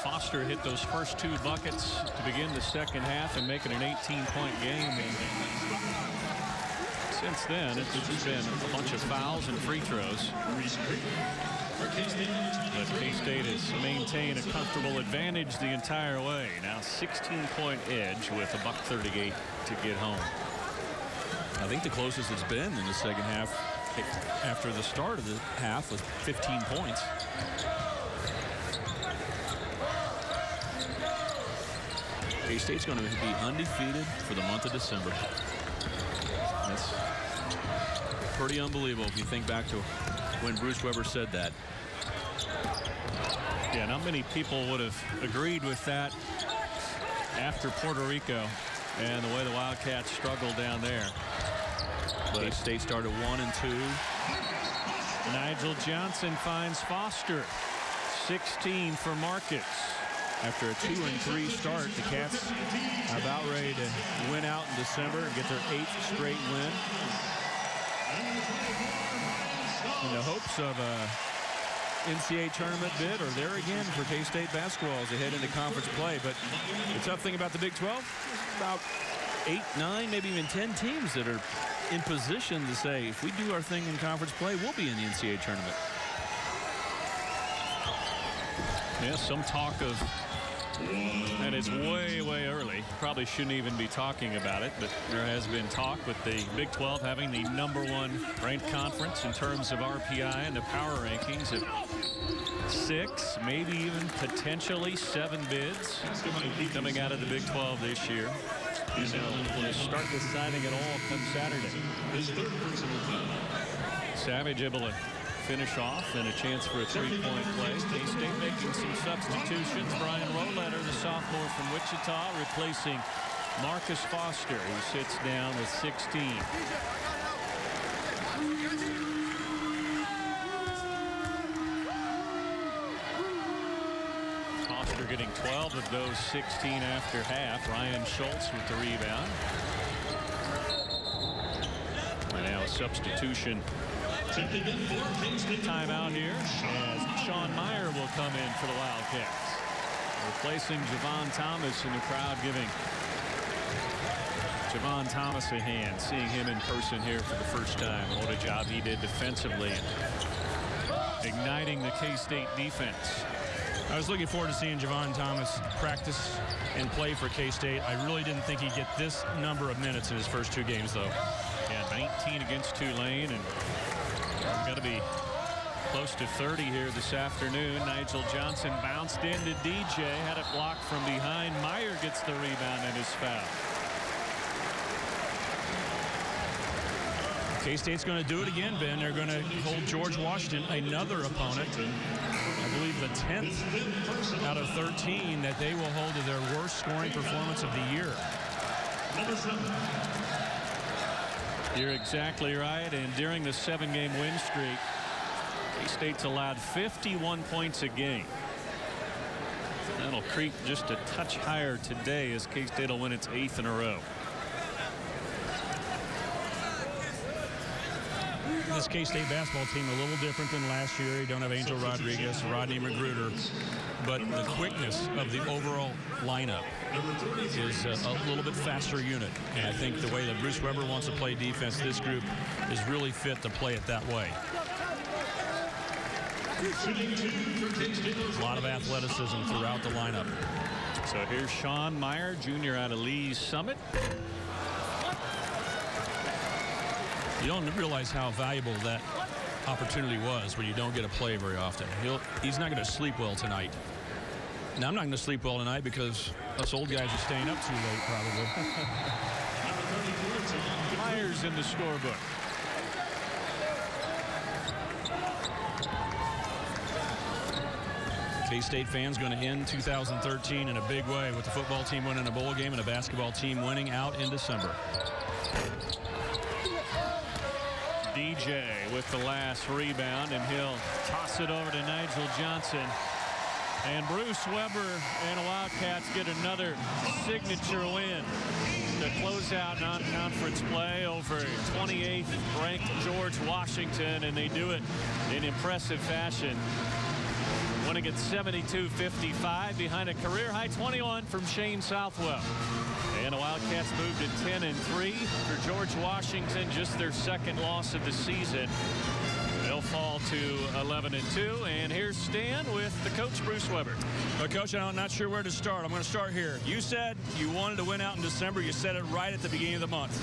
S1: Foster hit those first 2 buckets to begin the second half and make it an 18-point game. And since then, it's been a bunch of fouls and free throws. But K-State has maintained a comfortable advantage the entire way. Now 16-point edge with $1:38 to get home.
S4: I think the closest it's been in the second half after the start of the half was 15 points. K-State's going to be undefeated for the month of December. That's pretty unbelievable if you think back to when Bruce Weber said that.
S1: Yeah, not many people would have agreed with that after Puerto Rico and the way the Wildcats struggled down there.
S4: But K-State started 1 and 2.
S1: Nigel Johnson finds Foster. 16 for Marcus.
S4: After a 2 and 3 start, the Cats are about ready to win out in December and get their 8th straight win. In the hopes of a NCAA tournament bid, or there again for K-State basketball as they head into conference play. But the tough thing about the Big 12, about 8, 9, maybe even 10 teams that are in position to say, if we do our thing in conference play, we'll be in the NCAA tournament.
S1: Yeah, some talk of, and it's way, way early. Probably shouldn't even be talking about it, but there has been talk with the Big 12 having the #1 ranked conference in terms of RPI and the power rankings of 6, maybe even potentially 7 bids coming out of the Big 12 this year. And they'll start deciding it all come Saturday. Savage able to finish off and a chance for a 3-point play. K-State making some substitutions. Brian Roletter, the sophomore from Wichita, replacing Marcus Foster, who sits down with 16. Foster getting 12 of those 16 after half. Ryan Schultz with the rebound. And now a substitution. Timeout here as Sean Meyer will come in for the Wildcats. Replacing Javon Thomas, in the crowd giving Javon Thomas a hand, seeing him in person here for the first time. What a job he did defensively, igniting the K-State defense.
S4: I was looking forward to seeing Javon Thomas practice and play for K-State. I really didn't think he'd get this number of minutes in his first 2 games, though.
S1: Yeah, 19 against Tulane, and we've got to be close to 30 here this afternoon. Nigel Johnson bounced into DJ, had it blocked from behind. Meyer gets the rebound and is fouled.
S4: K-State's going to do it again, Ben. They're going to hold George Washington, another opponent. I believe the 10th out of 13 that they will hold to their worst scoring performance of the year.
S1: You're exactly right. And during the 7-game win streak, K-State's allowed 51 points a game. That'll creep just a touch higher today as K-State will win its 8th in a row.
S4: This K-State basketball team a little different than last year. You don't have Angel Rodriguez, Rodney Magruder, but the quickness of the overall lineup is a little bit faster unit. And I think the way that Bruce Weber wants to play defense, this group is really fit to play it that way. A lot of athleticism throughout the lineup.
S1: So here's Sean Meyer, junior out of Lee's Summit.
S4: You don't realize how valuable that opportunity was when you don't get a play very often. He's not going to sleep well tonight. Now, I'm not going to sleep well tonight because us old guys are staying up too late, probably.
S1: Myers in the scorebook.
S4: K-State fans going to end 2013 in a big way with the football team winning a bowl game and a basketball team winning out in December.
S1: DJ with the last rebound, and he'll toss it over to Nigel Johnson. And Bruce Weber and the Wildcats get another signature win to close out non-conference play over 28th ranked George Washington, and they do it in impressive fashion. winning at 72-55 behind a career-high 21 from Shane Southwell. And the Wildcats moved to 10-3. For George Washington, just their second loss of the season. They'll fall to 11-2. And here's Stan with the coach, Bruce Weber.
S4: Well, Coach, I'm not sure where to start. I'm going to start here. You said you wanted to win out in December. You said it right at the beginning of the month.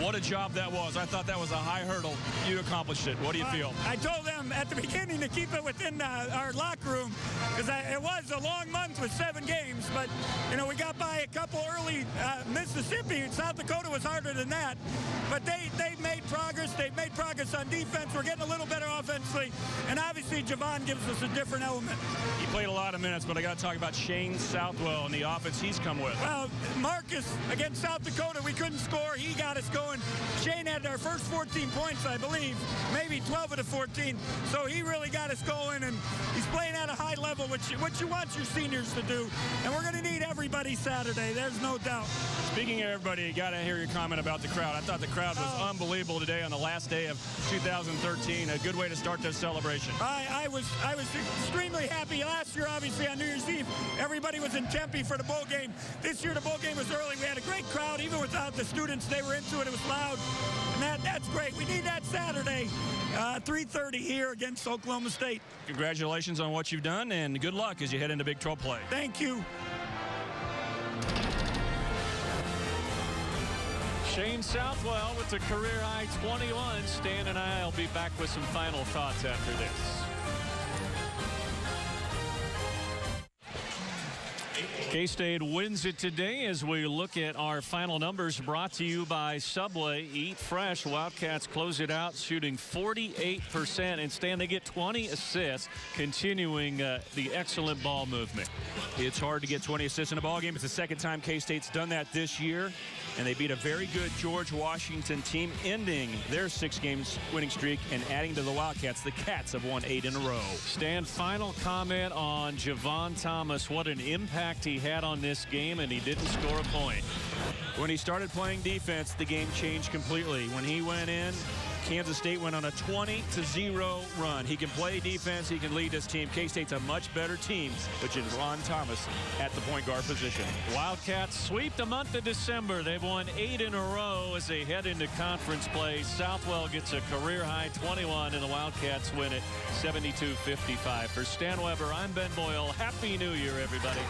S4: What a job that was. I thought that was a high hurdle. You accomplished it. What do you feel?
S5: I told them at the beginning to keep it within our locker room because it was a long month with 7 games. But, you know, we got by a couple early. Mississippi, South Dakota was harder than that. But they made progress. They've made progress on defense. We're getting a little better offensively. And obviously, Javon gives us a different element.
S4: He played a lot of minutes, but I got to talk about Shane Southwell and the offense he's come with.
S5: Well, Marcus against South Dakota, we couldn't score. He got us going. Shane had our first 14 points, I believe, maybe 12 of the 14. So he really got us going, and he's playing at a high level, which you want your seniors to do. And we're going to need everybody Saturday. There's no doubt.
S4: Speaking of everybody, you got to hear your comment about the crowd. I thought the crowd was unbelievable today on the last day of 2013. A good way to start this celebration.
S5: I was extremely happy. Last year, obviously, on New Year's Eve, everybody was in Tempe for the bowl game. This year, the bowl game was early. We had a great crowd. Even without the students, they were into it. It was loud. And that's great. We need that Saturday, 3:30 here against Oklahoma State.
S4: Congratulations on what you've done, and good luck as you head into Big 12 play.
S5: Thank you.
S1: Shane Southwell with the career-high 21. Stan and I will be back with some final thoughts after this. K-State wins it today as we look at our final numbers brought to you by Subway. Eat fresh. Wildcats close it out shooting 48%. And Stan, they get 20 assists, continuing the excellent ball movement.
S4: It's hard to get 20 assists in a ball game. It's the second time K-State's done that this year. And they beat a very good George Washington team, ending their 6-game winning streak and adding to the Wildcats. The Cats have won 8 in a row.
S1: Stan, final comment on Javon Thomas. What an impact he had on this game, and he didn't score a point.
S4: When he started playing defense, the game changed completely. When he went in, Kansas State went on a 20-0 run. He can play defense. He can lead this team. K-State's a much better team, which is Ron Thomas at the point guard position.
S1: Wildcats sweep the month of December. They've won 8 in a row as they head into conference play. Southwell gets a career-high 21, and the Wildcats win it 72-55. For Stan Weber, I'm Ben Boyle. Happy New Year, everybody.